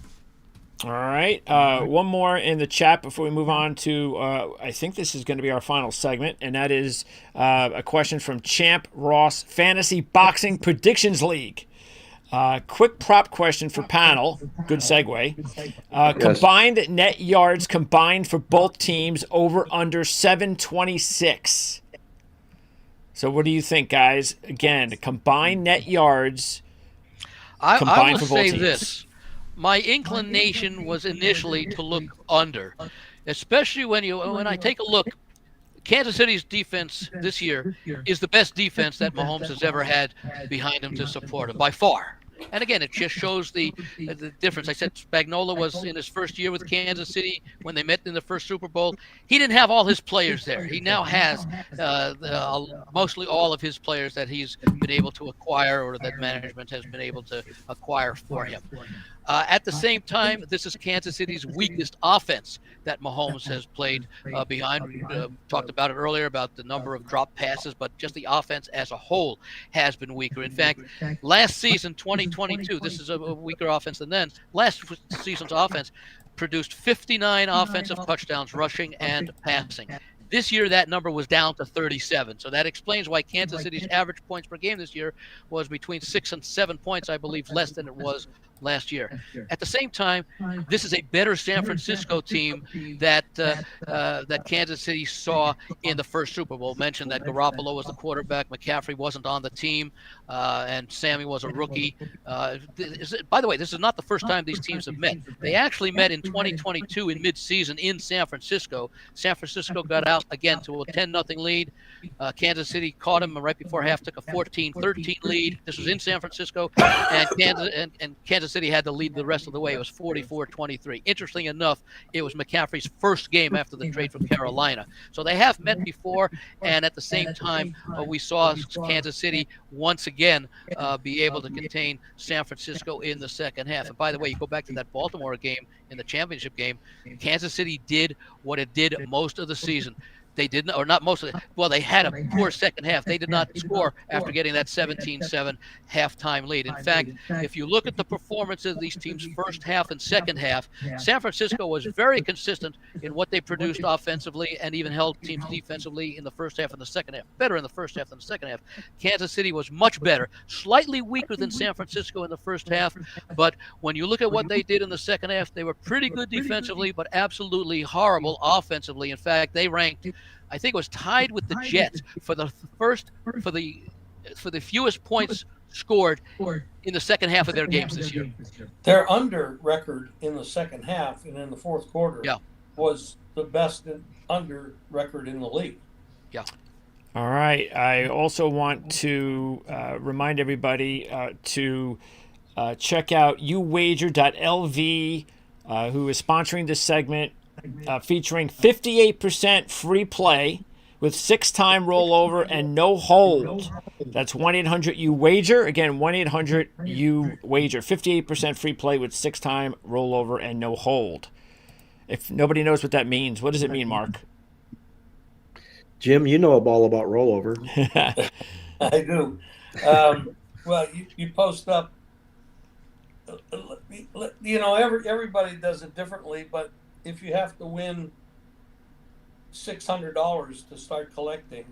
All right. One more in the chat before we move on to, I think this is going to be our final segment, and that is a question from Champ Ross, Fantasy Boxing Predictions League. Quick prop question for panel. Good segue. Yes. Combined net yards combined for both teams over under 726. So what do you think, guys? Again, combined net yards I combined will for both say teams? this. My inclination was initially to look under, especially when I take a look. Kansas City's defense this year is the best defense that Mahomes has ever had behind him to support him by far. And again, it just shows the difference. I said Spagnuolo was in his first year with Kansas City when they met in the first Super Bowl. He didn't have all his players there. He now has mostly all of his players that he's been able to acquire or that management has been able to acquire for him. At the same time, this is Kansas City's weakest offense that Mahomes has played behind. Talked about it earlier about the number of drop passes, but just the offense as a whole has been weaker. In fact, last season, 2022, this is a weaker offense than then. Last season's offense produced 59 offensive touchdowns, rushing and passing. This year, that number was down to 37. So that explains why Kansas City's average points per game this year was between 6 and 7 points, I believe, less than it was last year. At the same time, this is a better San Francisco team that Kansas City saw in the first Super Bowl. Mentioned that Garoppolo was the quarterback, McCaffrey wasn't on the team, and Sammy was a rookie. By the way, this is not the first time these teams have met. They actually met in 2022 in midseason in San Francisco. San Francisco got out again to a 10-0 lead. Kansas City caught him right before half, took a 14-13 lead. This was in San Francisco, and Kansas City had to lead the rest of the way. It was 44-23. Interesting enough, it was McCaffrey's first game after the trade from Carolina. So they have met before, and at the same time, we saw Kansas City once again be able to contain San Francisco in the second half. And by the way, you go back to that Baltimore game in the championship game, Kansas City did what it did most of the season. They didn't, or not most of it. Well, they had a poor second half. They did not score after getting that 17-7 halftime lead. In fact, if you look at the performance of these teams' first half and second half, San Francisco was very consistent in what they produced offensively and even held teams defensively in the first half and the second half. Better in the first half than the second half. Kansas City was much better, slightly weaker than San Francisco in the first half. But when you look at what they did in the second half, they were pretty good defensively, but absolutely horrible offensively. In fact, they ranked, I think it was tied with the Jets for the fewest points scored in the second half of their games this year. Their under record in the second half and in the fourth quarter was the best under record in the league. Yeah. All right. I also want to remind everybody to check out uwager.lv, who is sponsoring this segment. Featuring 58% free play with 6-time rollover and no hold. That's 1-800-UWAGER. Again, 1-800-UWAGER. 58% free play with 6-time rollover and no hold. If nobody knows what that means, what does it mean, Mark? Jim, you know all about rollover. I do. Well, you post up. Everybody does it differently, but if you have to win $600 to start collecting,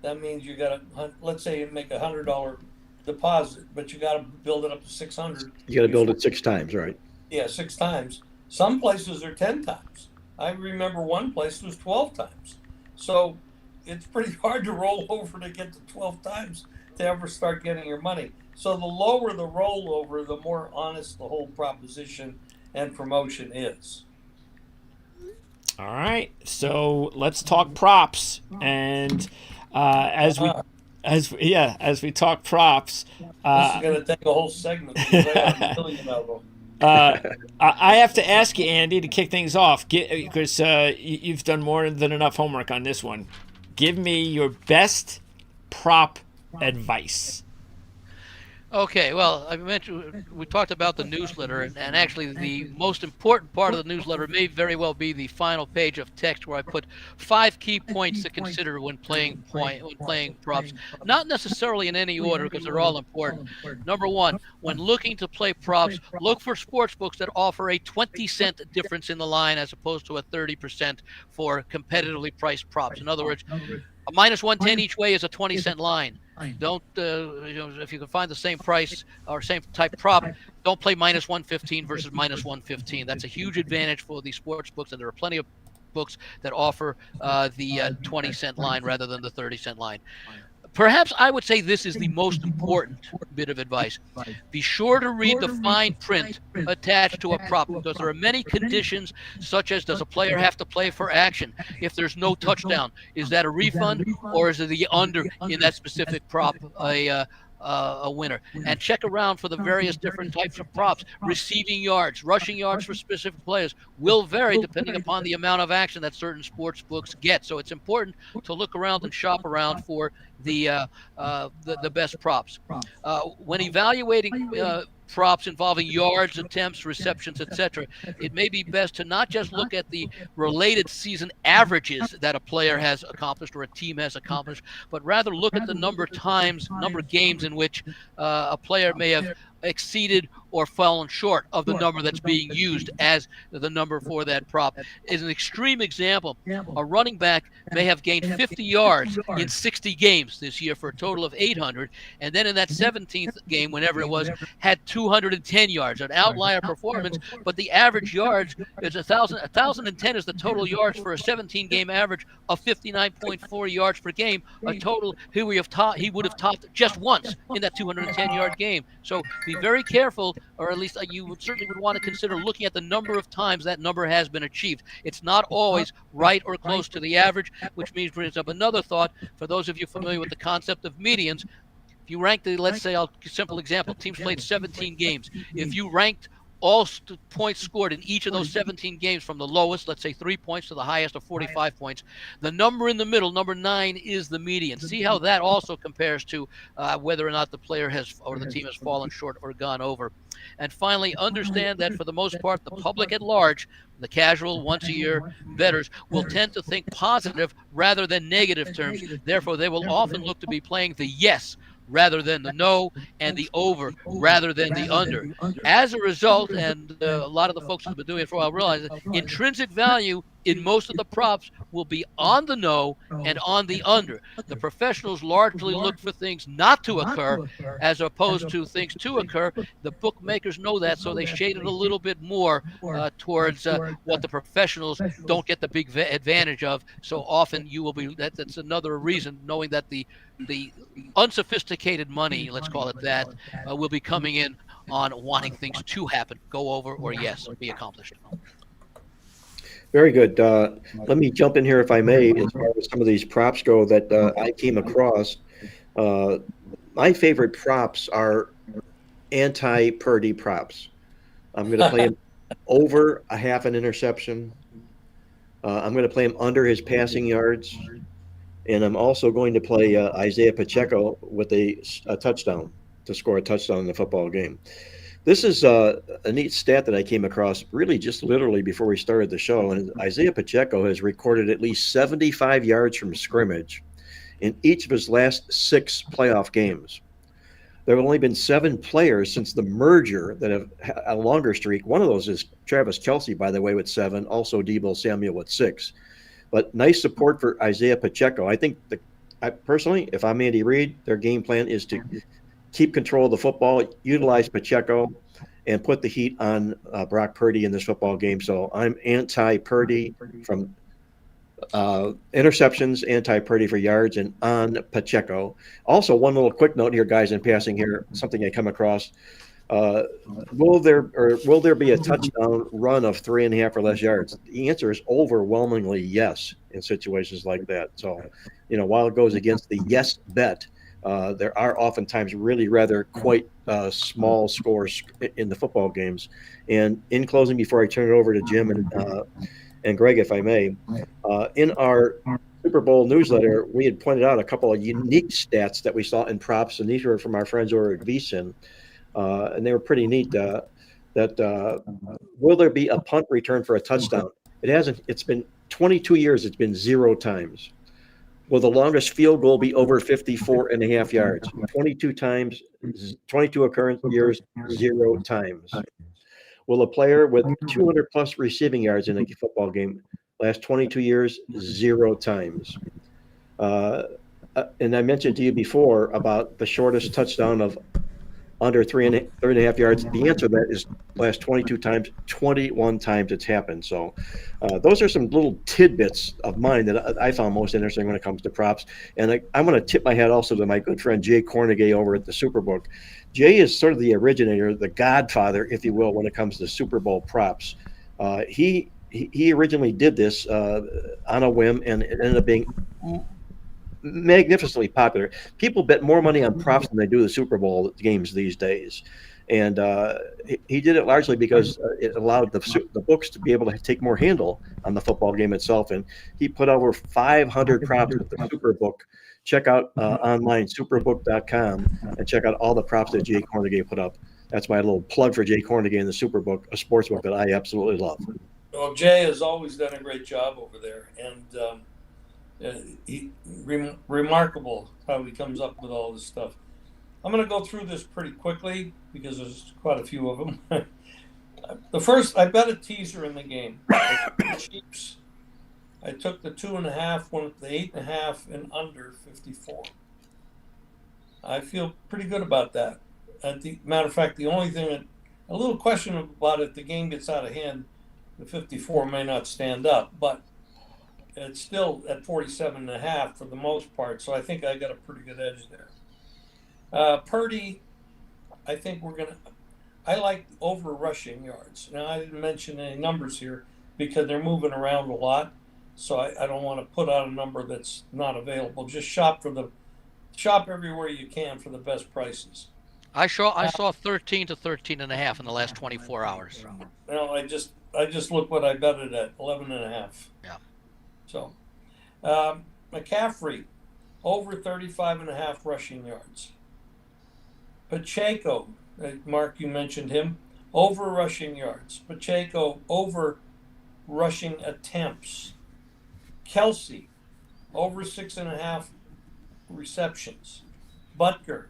that means you got to, let's say you make $100 deposit, but you got to build it up to 600. You got to build it 6 times, right? Yeah, 6 times. Some places are 10 times. I remember one place was 12 times. So it's pretty hard to roll over to get to 12 times to ever start getting your money. So the lower the rollover, the more honest the whole proposition and promotion is. All right, so let's talk props, and as we talk props, this is going to take a whole segment because I have a million of them. I have to ask you, Andy, to kick things off, because you've done more than enough homework on this one. Give me your best prop advice. Okay, well, we talked about the newsletter, and actually the most important part of the newsletter may very well be the final page of text where I put 5 key points to consider when playing props. Not necessarily in any order because they're all important. Number 1, when looking to play props, look for sports books that offer a 20-cent difference in the line as opposed to a 30% for competitively priced props. In other words, a minus 110 each way is a 20-cent line. Don't, if you can find the same price or same type prop, don't play minus 115 versus minus 115. That's a huge advantage for these sports books, and there are plenty of books that offer the 20-cent line rather than the 30-cent line. Perhaps I would say this is the most important bit of advice. Be sure to read the fine print attached to a prop, because there are many conditions, such as, does a player have to play for action? If there's no touchdown, is that a refund, or is it the under in that specific prop a winner? And check around for the various different types of props. Receiving yards, rushing yards for specific players will vary depending upon the amount of action that certain sports books get. So it's important to look around and shop around for the best props. When evaluating props involving yards, attempts, receptions, etc., it may be best to not just look at the related season averages that a player has accomplished or a team has accomplished, but rather look at the number of games in which a player may have exceeded or fallen short of the number that's being used as the number for that prop. Is an extreme example. A running back may have gained 50 yards in 60 games this year for a total of 800, and then in that 17th game, whenever it was, had 210 yards, an outlier performance, but the average yards is 1,010 is the total yards for a 17-game average of 59.4 yards per game, a total he would have topped just once in that 210-yard game. So be very careful, or at least you certainly would want to consider looking at the number of times that number has been achieved. It's not always right or close to the average, which brings up another thought for those of you familiar with the concept of medians. If you rank let's say, simple example, teams played 17 games. If you ranked all points scored in each of those 17 games from the lowest, let's say 3 points, to the highest of 45 points, the number in the middle, number 9, is the median. See how that also compares to whether or not the player or the team has fallen short or gone over. And finally, understand that for the most part, the public at large, the casual once-a-year bettors, will tend to think positive rather than negative terms. Therefore, they will often look to be playing the yes rather than the no, and the over rather than the under. As a result, and a lot of the folks who have been doing it for a while realize that intrinsic value in most of the props will be on the no and on the under. The professionals largely look for things not to occur as opposed to things to occur. The bookmakers know that, so they shade it a little bit more towards what the professionals don't get the big advantage of. So often you will be, that's another reason, knowing that the unsophisticated money, let's call it that, will be coming in on wanting things to happen, go over, or yes, be accomplished. Very good. Let me jump in here, if I may, as far as some of these props go that I came across. My favorite props are anti-Purdy props. I'm going to play him over a half an interception. I'm going to play him under his passing yards. And I'm also going to play Isaiah Pacheco with a touchdown, to score a touchdown in the football game. This is a neat stat that I came across really just literally before we started the show. And Isaiah Pacheco has recorded at least 75 yards from scrimmage in each of his last 6 playoff games. There have only been 7 players since the merger that have a longer streak. One of those is Travis Kelce, by the way, with 7, also Deebo Samuel with 6. But nice support for Isaiah Pacheco. I think personally, if I'm Andy Reid, their game plan is to keep control of the football, utilize Pacheco, and put the heat on Brock Purdy in this football game. So I'm anti-Purdy from interceptions, anti-Purdy for yards, and on Pacheco. Also, one little quick note here, guys, in passing here, something I come across. Will there be a touchdown run of 3.5 or less yards? The answer is overwhelmingly yes in situations like that. So, while it goes against the yes bet, there are oftentimes really rather quite small scores in the football games. And in closing, before I turn it over to Jim and Greg, if I may, in our Super Bowl newsletter, we had pointed out a couple of unique stats that we saw in props, and these were from our friends over at VSiN. And they were pretty neat. Will there be a punt return for a touchdown? It hasn't. It's been 22 years. It's been 0 times. Will the longest field goal be over 54.5 yards? 22 times, 22 occurrence years, 0 times. Will a player with 200 plus receiving yards in a football game last 22 years? 0 times. And I mentioned to you before about the shortest touchdown of under three and a half yards. The answer to that is last 22 times, 21 times it's happened. So those are some little tidbits of mine that I found most interesting when it comes to props. And I'm going to tip my hat also to my good friend Jay Cornegay over at the Superbook. Jay is sort of the originator, the godfather, if you will, when it comes to Super Bowl props. He originally did this on a whim, and it ended up being magnificently popular. People bet more money on props than they do the Super Bowl games these days. And he did it largely because it allowed the books to be able to take more handle on the football game itself. And he put over 500 props with the Superbook. Check out online, superbook.com, and check out all the props that Jay Cornegay put up. That's my little plug for Jay Cornegay and the Superbook, a sports book that I absolutely love. Well, Jay has always done a great job over there, and remarkable how he comes up with all this stuff. I'm going to go through this pretty quickly because there's quite a few of them. The first, I bet a teaser in the game. Chiefs. I took the 2.5, went the 8.5, and under 54. I feel pretty good about that. Matter of fact, the only thing that a little question about it, the game gets out of hand, the 54 may not stand up, but it's still at 47.5 for the most part. So I think I got a pretty good edge there. Purdy, I think I like over rushing yards. Now, I didn't mention any numbers here because they're moving around a lot. So I don't want to put out a number that's not available. Just shop everywhere you can for the best prices. I saw 13 to 13.5 in the last 24 hours. Well, I just look what I betted at 11.5. Yeah. So, McCaffrey over 35.5 rushing yards. Pacheco, Mark, you mentioned him, over rushing yards. Pacheco over rushing attempts. Kelsey over 6.5 receptions. Butker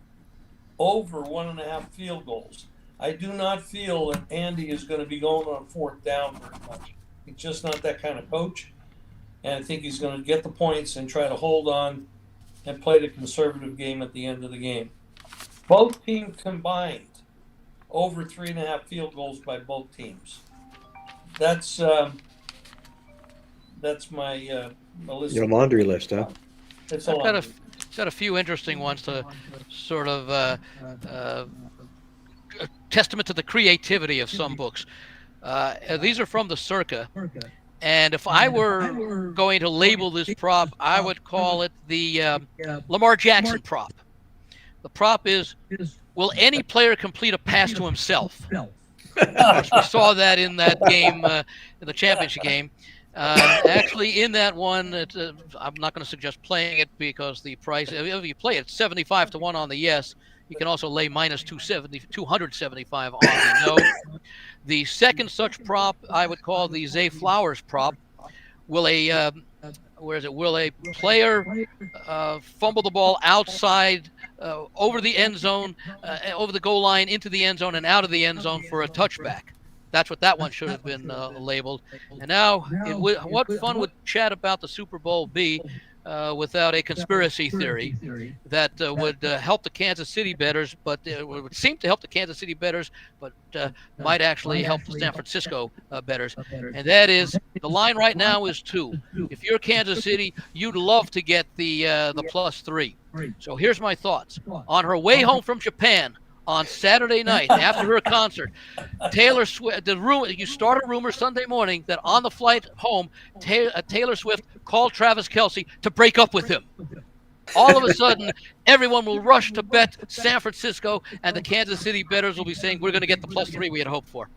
over 1.5 field goals. I do not feel that Andy is going to be going on fourth down very much. He's just not that kind of coach. And I think he's going to get the points and try to hold on and play the conservative game at the end of the game. Both teams combined over 3.5 field goals by both teams. That's my list. Your laundry list, huh? It's I've got a few interesting ones to sort of testament to the creativity of some books. These are from the Circa, and if I were going to label this prop, I would call it the Lamar Jackson prop. The prop is, will any player complete a pass to himself? Of course, we saw that in that game, in the championship game. Actually, in that one, I'm not going to suggest playing it because the price, if you play it 75 to 1 on the yes, you can also lay minus 275 on the no. The second such prop I would call the Zay Flowers prop. Will a player fumble the ball outside, over the end zone, over the goal line, into the end zone, and out of the end zone for a touchback? That's what that one should have been labeled. And now, what fun would chat about the Super Bowl be without a conspiracy theory that would help the Kansas City bettors, but would seem to help the Kansas City bettors, but might actually help the San Francisco bettors. And that is, the line right now is 2. If you're Kansas City, you'd love to get the +3. So here's my thoughts. On her way home from Japan, on Saturday night after her concert, Taylor Swift, you start a rumor Sunday morning that on the flight home, Taylor Swift called Travis Kelce to break up with him. All of a sudden, everyone will rush to bet San Francisco, and the Kansas City bettors will be saying, we're going to get the +3 we had hoped for.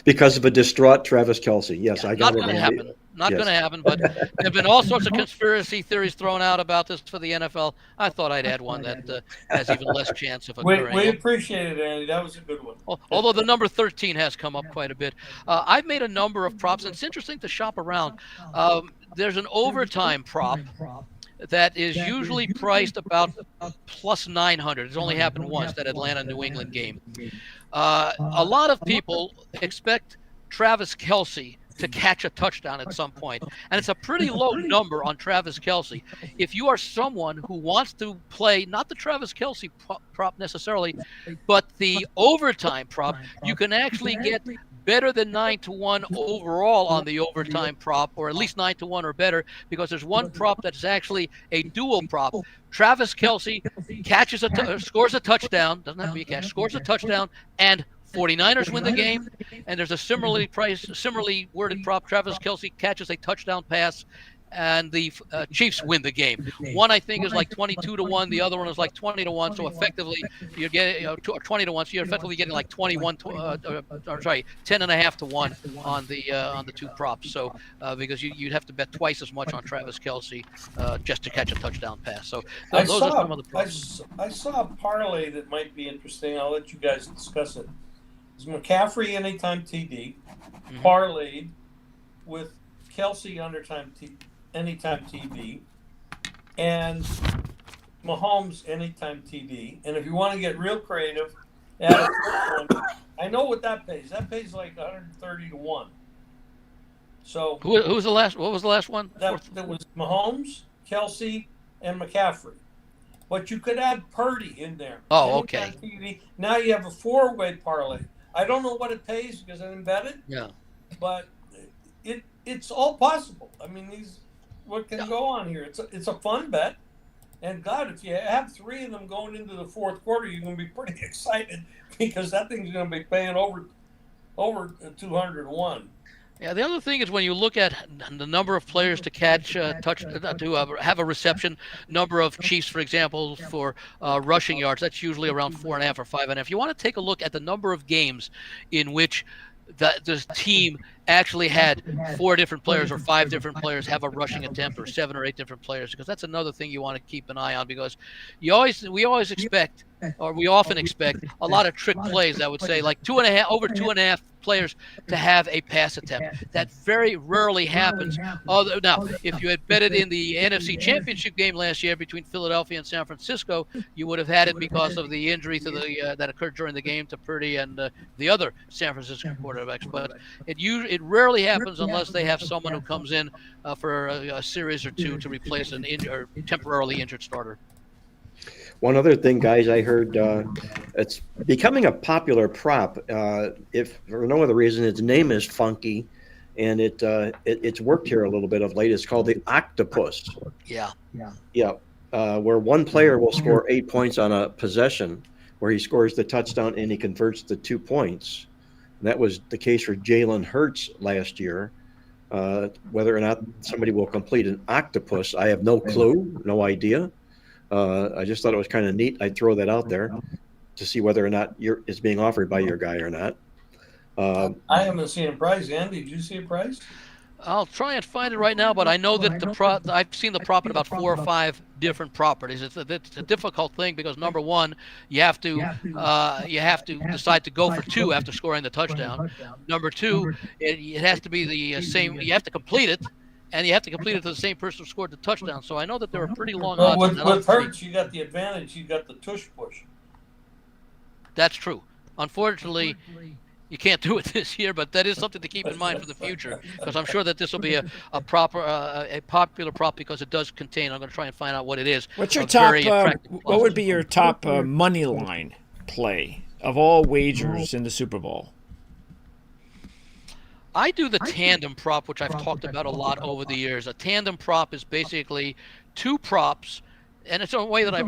Because of a distraught Travis Kelce. Yes, I got it. Not going to happen. Not going to happen, but there have been all sorts of conspiracy theories thrown out about this for the NFL. I thought I'd add one that has even less chance of occurring. We appreciate it, Andy. That was a good one. Although the number 13 has come up quite a bit. I've made a number of props, and it's interesting to shop around. There's an overtime prop that is usually priced about +900. It's only happened once, that Atlanta-New England game. A lot of people expect Travis Kelce to catch a touchdown at some point. And it's a pretty low number on Travis Kelce. If you are someone who wants to play, not the Travis Kelce prop necessarily, but the overtime prop, you can actually get better than 9-1 overall on the overtime prop, or at least 9-1 or better, because there's one prop that's actually a dual prop. Travis Kelce scores a touchdown, doesn't have to be a catch, scores a touchdown, and 49ers win the game. And there's a similarly worded prop. Travis Kelce catches a touchdown pass, and the Chiefs win the game. One, I think, is like 22-1. The other one is like 20-1. So effectively, you're getting 20-1. So you're effectively getting like 10.5-1 on the two props. So because you'd have to bet twice as much on Travis Kelce just to catch a touchdown pass. So those are some of the props. I saw a parlay that might be interesting. I'll let you guys discuss it. It's McCaffrey anytime TD, parlayed with Kelce anytime TD, and Mahomes anytime TD. And if you want to get real creative, add a third one. I know what that pays. That pays like 130-1. So who was the last? What was the last one? That was Mahomes, Kelce, and McCaffrey. But you could add Purdy in there. Oh, okay. TD. Now you have a four-way parlay. I don't know what it pays because I didn't bet it. Yeah. But it's all possible. I mean, what can go on here? It's a fun bet. And God, if you have three of them going into the fourth quarter, you're going to be pretty excited because that thing's going to be paying over 201. Yeah, the other thing is when you look at the number of players to catch, to have a reception, number of Chiefs, for example, for rushing yards, that's usually around 4.5 or 5.5. You want to take a look at the number of games in which the team actually had 4 different players or 5 different players have a rushing attempt, or 7 or 8 different players, because that's another thing you want to keep an eye on, because we often expect a lot of trick plays that would say like over 2.5 players to have a pass attempt. That very rarely happens. Now, if you had betted in the NFC Championship game last year between Philadelphia and San Francisco, you would have had it because of the injury to that occurred during the game to Purdy and the other San Francisco quarterbacks. But it rarely happens unless they have someone who comes in for a series or two to replace an temporarily injured starter. One other thing, guys, I heard it's becoming a popular prop. If for no other reason, its name is funky, and it's worked here a little bit of late. It's called the octopus. Yeah. Where one player will score 8 points on a possession, where he scores the touchdown and he converts the 2 points. And that was the case for Jalen Hurts last year. Whether or not somebody will complete an octopus, I have no clue, no idea. I just thought it was kind of neat. I'd throw that out there to see whether or not it's being offered by your guy or not. I haven't seen a price. Andy, did you see a price? I'll try and find it right now, but I know that I've seen the prop at about 4 or 5 different properties. It's a difficult thing because number one, you have to decide to go for 2 after scoring the touchdown. Number 2, it has to be the same. You have to complete it. And you have to complete it to the same person who scored the touchdown. So I know that there are pretty long odds. With Hurts, you got the advantage. You got the tush push. That's true. Unfortunately, you can't do it this year, but that is something to keep in mind for the future, because I'm sure that this will be a popular prop because it does contain. I'm going to try and find out what it is. What's your top? What would be your top money line play of all wagers in the Super Bowl? I do the tandem prop, which I've talked about a lot over the years. A tandem prop is basically 2 props, and it's a way that I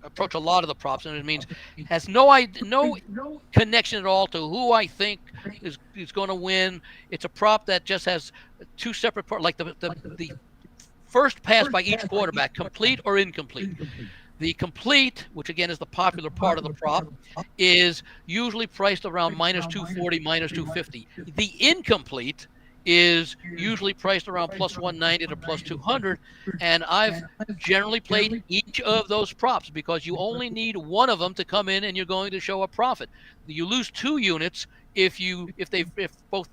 approach a lot of the props, and it means has no connection at all to who I think is going to win. It's a prop that just has 2 separate parts, like the first pass by each quarterback, complete or incomplete. The complete, which again is the popular part of the prop, is usually priced around -240, -250. The incomplete is usually priced around +190 to +200, and I've generally played each of those props because you only need one of them to come in and you're going to show a profit. You lose 2 units if both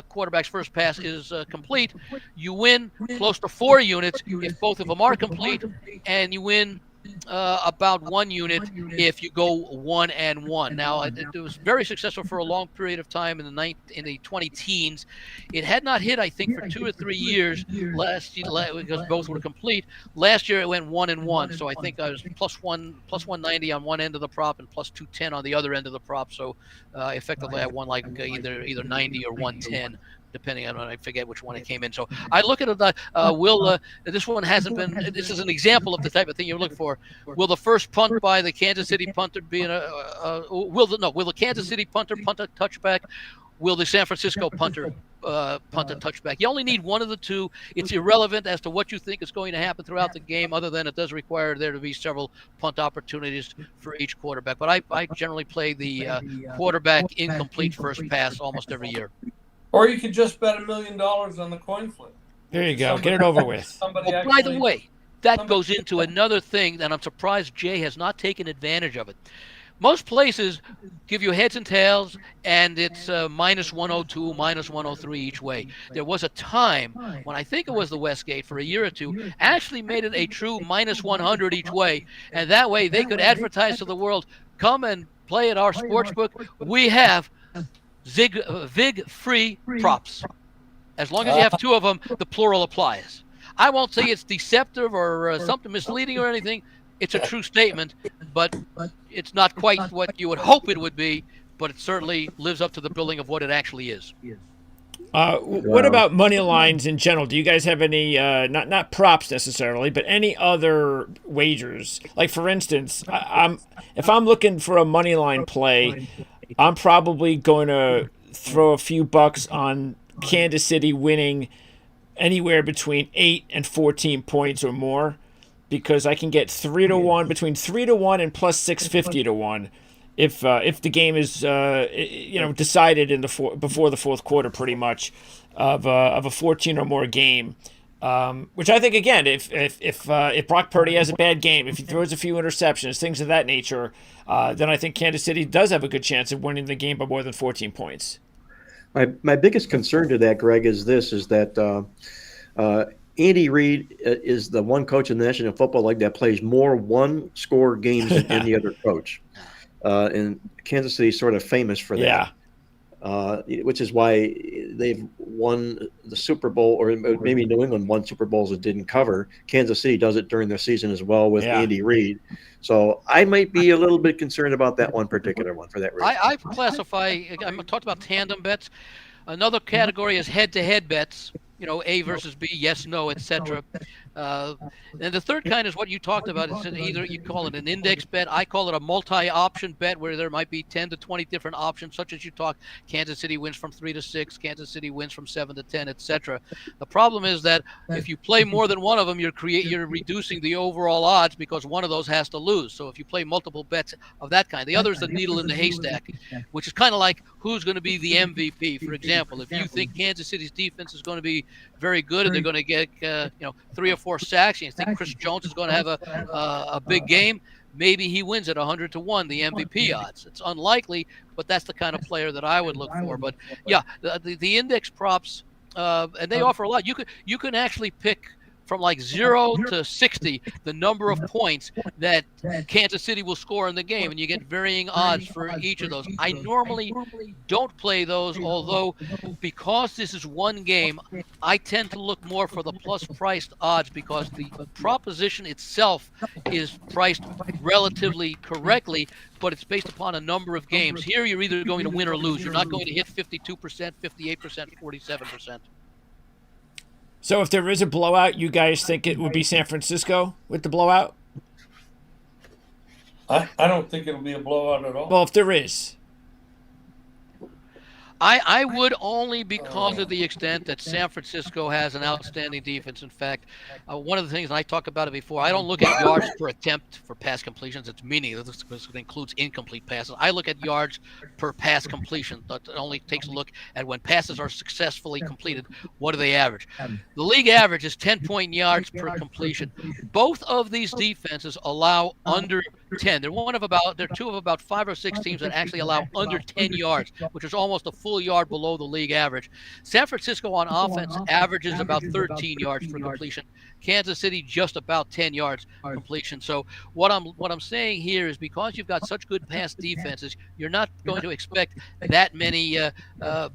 quarterback's first pass is complete. You win close to 4 units if both of them are complete, and you win about 1 unit if you go 1-1. Now, it was very successful for a long period of time in the 20 teens. It had not hit, I think, for 2 or 3 years last year because both were complete. Last year it went 1-1, so I think I was plus 190 on one end of the prop and plus 210 on the other end of the prop. So effectively, I won like either 90 or 110. Depending on, I forget which one it came in. So I look at it. This one hasn't been. This is an example of the type of thing you look for. Will the first punt by the Kansas City punter be will the Kansas City punter punt a touchback? Will the San Francisco punter punt a touchback? You only need one of the two. It's irrelevant as to what you think is going to happen throughout the game, other than it does require there to be several punt opportunities for each quarterback. But I generally play the quarterback incomplete first pass almost every year. Or you could just bet $1 million on the coin flip. There you go. Get it over with. By the way, that goes into another thing that I'm surprised Jay has not taken advantage of it. Most places give you heads and tails, and it's minus 102, minus 103 each way. There was a time when I think it was the Westgate for a year or two actually made it a true minus 100 each way, and that way they could advertise to the world, come and play at our sportsbook. We have VIG-free props. As long as you have two of them, the plural applies. I won't say it's deceptive or something misleading or anything. It's a true statement, but it's not quite what you would hope it would be, but it certainly lives up to the billing of what it actually is. What about money lines in general? Do you guys have any, not props necessarily, but any other wagers? Like, for instance, if I'm looking for a money line play, I'm probably going to throw a few bucks on Kansas City winning anywhere between 8 and 14 points or more, because I can get 3-1, between 3-1 and plus 650 to 1, if the game is decided before the fourth quarter, pretty much, of a 14 or more game. Which I think, again, if Brock Purdy has a bad game, if he throws a few interceptions, things of that nature, then I think Kansas City does have a good chance of winning the game by more than 14 points. My biggest concern to that, Greg, is that Andy Reid is the one coach in the National Football League that plays more one-score games than any other coach. And Kansas City is sort of famous for that. Yeah. Which is why they've won the Super Bowl, or maybe New England won Super Bowls that didn't cover. Kansas City does it during their season as well with Andy Reid. So I might be a little bit concerned about that one particular one for that reason. I classify, I talked about tandem bets. Another category is head-to-head bets. A versus B, yes, no, etc. And the third kind is what you talked about. It's either you call it an index bet. I call it a multi-option bet, where there might be 10 to 20 different options, such as you talk. Kansas City wins from 3 to 6. Kansas City wins from 7 to 10, etc. The problem is that if you play more than one of them, you're reducing the overall odds, because one of those has to lose. So if you play multiple bets of that kind, the other is the needle in the haystack, which is kind of like who's going to be the MVP. For example, if you think Kansas City's defense is going to be very good and they're going to get 3 or 4 sacks, and you think Chris Jones is going to have a big game, maybe he wins at 100 to 1, the MVP odds. It's unlikely, but that's the kind of player that I would look for. But yeah, the index props, and they offer a lot. You can actually pick from like 0 to 60 the number of points that Kansas City will score in the game, and you get varying odds for each of those. I normally don't play those, although because this is one game, I tend to look more for the plus-priced odds, because the proposition itself is priced relatively correctly, but it's based upon a number of games. Here, you're either going to win or lose. You're not going to hit 52%, 58%, 47%. So if there is a blowout, you guys think it would be San Francisco with the blowout? I don't think it'll be a blowout at all. Well, if there is. I would, only because of the extent that San Francisco has an outstanding defense. In fact, one of the things, and I talked about it before, I don't look at yards per attempt for pass completions. It's meaningless because it includes incomplete passes. I look at yards per pass completion. That only takes a look at when passes are successfully completed. What do they average? The league average is 10 yards per completion. Both of these defenses allow under 10. They're two of about 5 or 6 teams that actually allow under 10 yards, which is almost a full yard below the league average. San Francisco on offense averages about 13 yards per completion. Kansas City just about 10 yards completion. So what I'm saying here is because you've got such good pass defenses, you're not going to expect that many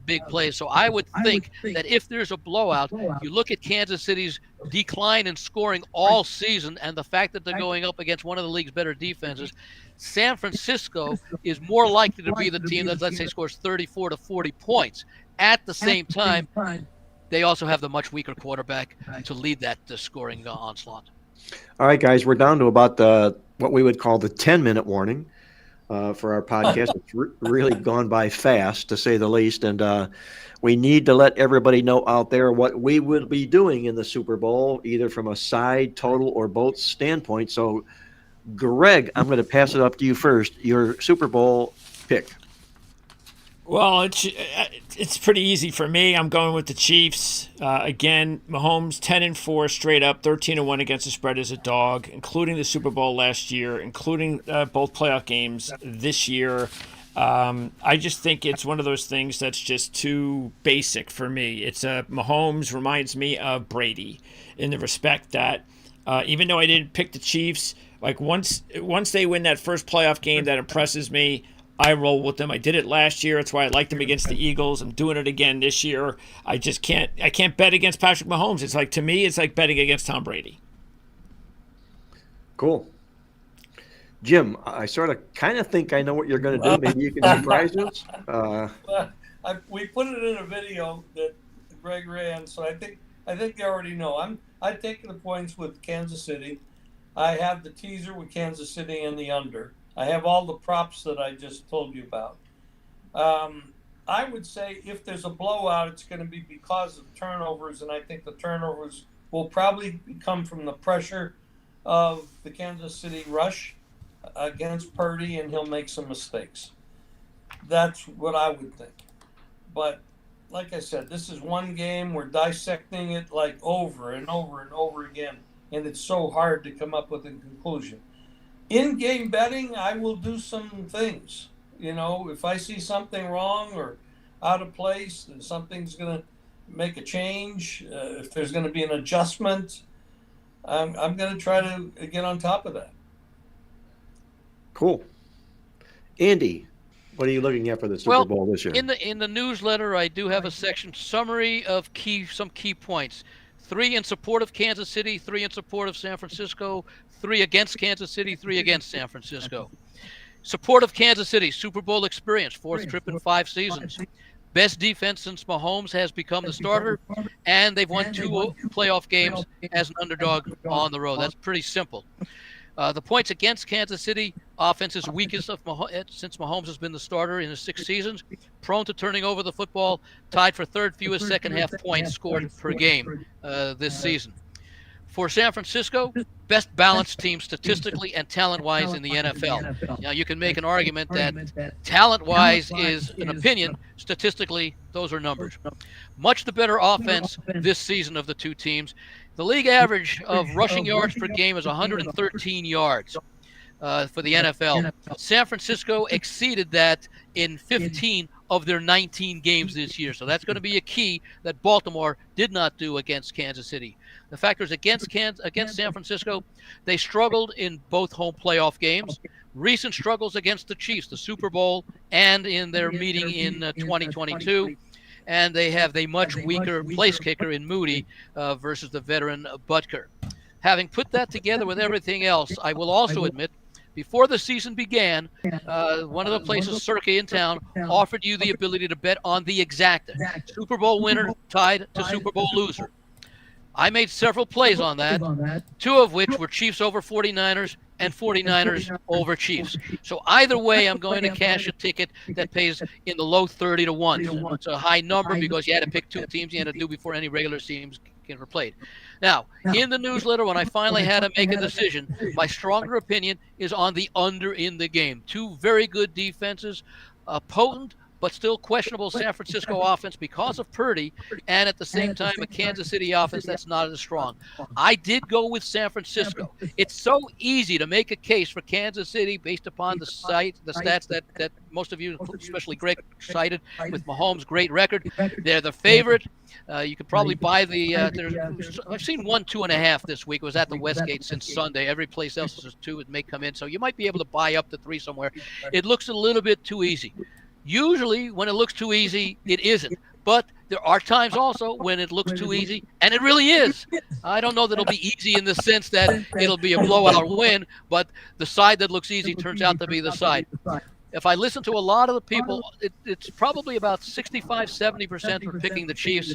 big plays. So I would think that if there's a blowout, you look at Kansas City's decline in scoring all season and the fact that they're going up against one of the league's better defenses, San Francisco is more likely to be the team that, let's say, scores 34 to 40 points. At the same time, they also have the much weaker quarterback to lead that scoring onslaught. All right, guys, we're down to about what we would call the 10-minute warning for our podcast. It's really gone by fast, to say the least, and we need to let everybody know out there what we will be doing in the Super Bowl, either from a side, total, or both standpoint. So, Greg, I'm going to pass it up to you first. Your Super Bowl pick. Well, it's pretty easy for me. I'm going with the Chiefs. Again, Mahomes 10-4 straight up, 13-1 against the spread as a dog, including the Super Bowl last year, including both playoff games this year. I just think it's one of those things that's just too basic for me. It's Mahomes reminds me of Brady in the respect that even though I didn't pick the Chiefs, like once they win that first playoff game that impresses me, I roll with them. I did it last year. That's why I liked them against the Eagles. I'm doing it again this year. I can't bet against Patrick Mahomes. It's like, to me, it's like betting against Tom Brady. Cool. Jim, I sort of kind of think I know what you're going to do. Maybe you can surprise us. We put it in a video that Greg ran, so I think they already know. I'm taking the points with Kansas City. I have the teaser with Kansas City and the under. I have all the props that I just told you about. I would say if there's a blowout, it's going to be because of turnovers, and I think the turnovers will probably come from the pressure of the Kansas City rush against Purdy, and he'll make some mistakes. That's what I would think. But like I said, this is one game. We're dissecting it like over and over and over again, and it's so hard to come up with a conclusion. In-game betting, I will do some things. You know, if I see something wrong or out of place, and something's going to make a change, if there's going to be an adjustment, I'm going to try to get on top of that. Cool. Andy, what are you looking at for the Super Bowl this year? In the newsletter, I do have a section summary of some key points. 3 in support of Kansas City, 3 in support of San Francisco, 3 against Kansas City, 3 against San Francisco. Support of Kansas City, Super Bowl experience, 4th trip in 5 seasons. Best defense since Mahomes has become the starter, and they've won 2 playoff games as an underdog on the road. That's pretty simple. The points against Kansas City, offense is weakest since Mahomes has been the starter in his 6 seasons, prone to turning over the football, tied for 3rd fewest second-half points scored per game this season. For San Francisco, best balanced team statistically and talent-wise in the NFL. Now, you can make an argument that talent-wise is an opinion. Statistically, those are numbers. Much the better offense this season of the two teams. The league average of rushing yards per game is 113 yards for the NFL. San Francisco exceeded that in 15 of their 19 games this year. So that's going to be a key that Baltimore did not do against Kansas City. The factors against San Francisco, they struggled in both home playoff games. Recent struggles against the Chiefs, the Super Bowl, and in their meeting in 2022. And they have a much weaker place kicker in Moody versus the veteran Butker. Having put that together with everything else, I will also admit, before the season began, one of the places, Circa in town, offered you the ability to bet on the exacta. Super Bowl winner tied to Super Bowl loser. I made several plays on that, 2 of which were Chiefs over 49ers and 49ers over Chiefs. So either way, I'm going to cash a ticket that pays in the low 30 to 1. It's a high number because you had to pick 2 teams you had to do before any regular teams were played. Now, in the newsletter, when I finally had to make a decision, my stronger opinion is on the under in the game. 2 very good defenses, a potent but still questionable San Francisco offense because of Purdy, and at the same time a Kansas City offense that's not as strong. I did go with San Francisco. It's so easy to make a case for Kansas City based upon the stats that most of you, especially Greg, cited with Mahomes' great record. They're the favorite. You could probably buy the. I've seen 1, 2.5 this week. It was at the Westgate since Sunday. Every place else is 2. It may come in, so you might be able to buy up to 3 somewhere. It looks a little bit too easy. Usually, when it looks too easy, it isn't. But there are times also when it looks too easy, and it really is. I don't know that it'll be easy in the sense that it'll be a blowout win, but the side that looks easy turns out to be the side. If I listen to a lot of the people, it's probably about 65, 70% for picking the Chiefs.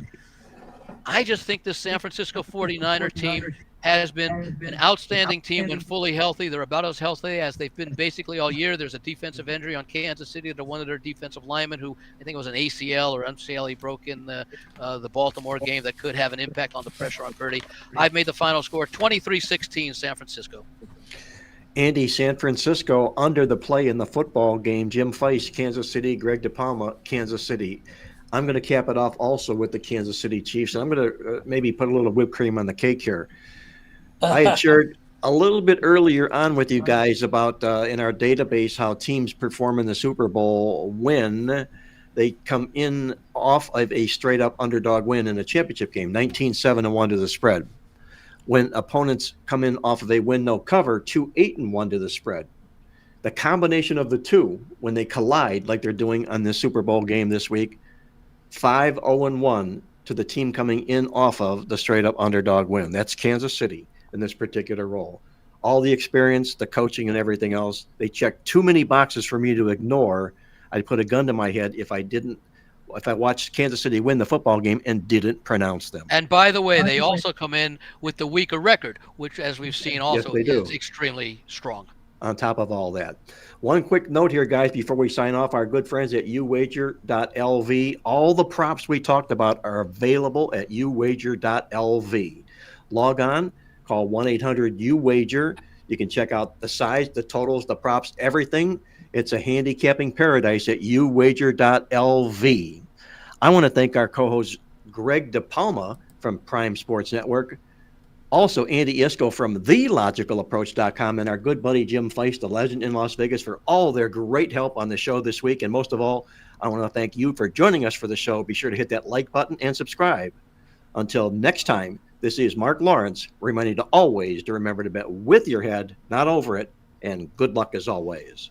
I just think this San Francisco 49er team has been an outstanding team when fully healthy. They're about as healthy as they've been basically all year. There's a defensive injury on Kansas City to one of their defensive linemen who I think it was an ACL or MCL. He broke in the Baltimore game that could have an impact on the pressure on Purdy. I've made the final score 23-16 San Francisco. Andy, San Francisco under the play in the football game. Jim Feist, Kansas City. Greg DePalma, Kansas City. I'm going to cap it off also with the Kansas City Chiefs. And I'm going to maybe put a little whipped cream on the cake here. I had shared a little bit earlier on with you guys about in our database how teams perform in the Super Bowl when they come in off of a straight-up underdog win in a championship game, 19-7-1 to the spread. When opponents come in off of a win no cover, 2-8-1 to the spread. The combination of the two, when they collide like they're doing on this Super Bowl game this week, 5-0-1 to the team coming in off of the straight-up underdog win. That's Kansas City in this particular role. All the experience, the coaching, and everything else, they check too many boxes for me to ignore. I'd put a gun to my head if I watched Kansas City win the football game and didn't pronounce them. And by the way, they also come in with the weaker record, which, as we've seen, also is extremely strong. On top of all that. One quick note here, guys, before we sign off, our good friends at uwager.lv. All the props we talked about are available at uwager.lv. Log on, call 1-800-UWAGER. You can check out the size, the totals, the props, everything. It's a handicapping paradise at uwager.lv. I want to thank our co-host Greg DePalma from Prime Sports Network. Also, Andy Iskoe from TheLogicalApproach.com and our good buddy Jim Feist, the legend in Las Vegas, for all their great help on the show this week. And most of all, I want to thank you for joining us for the show. Be sure to hit that like button and subscribe. Until next time, this is Marc Lawrence, reminding you to always to remember to bet with your head, not over it, and good luck as always.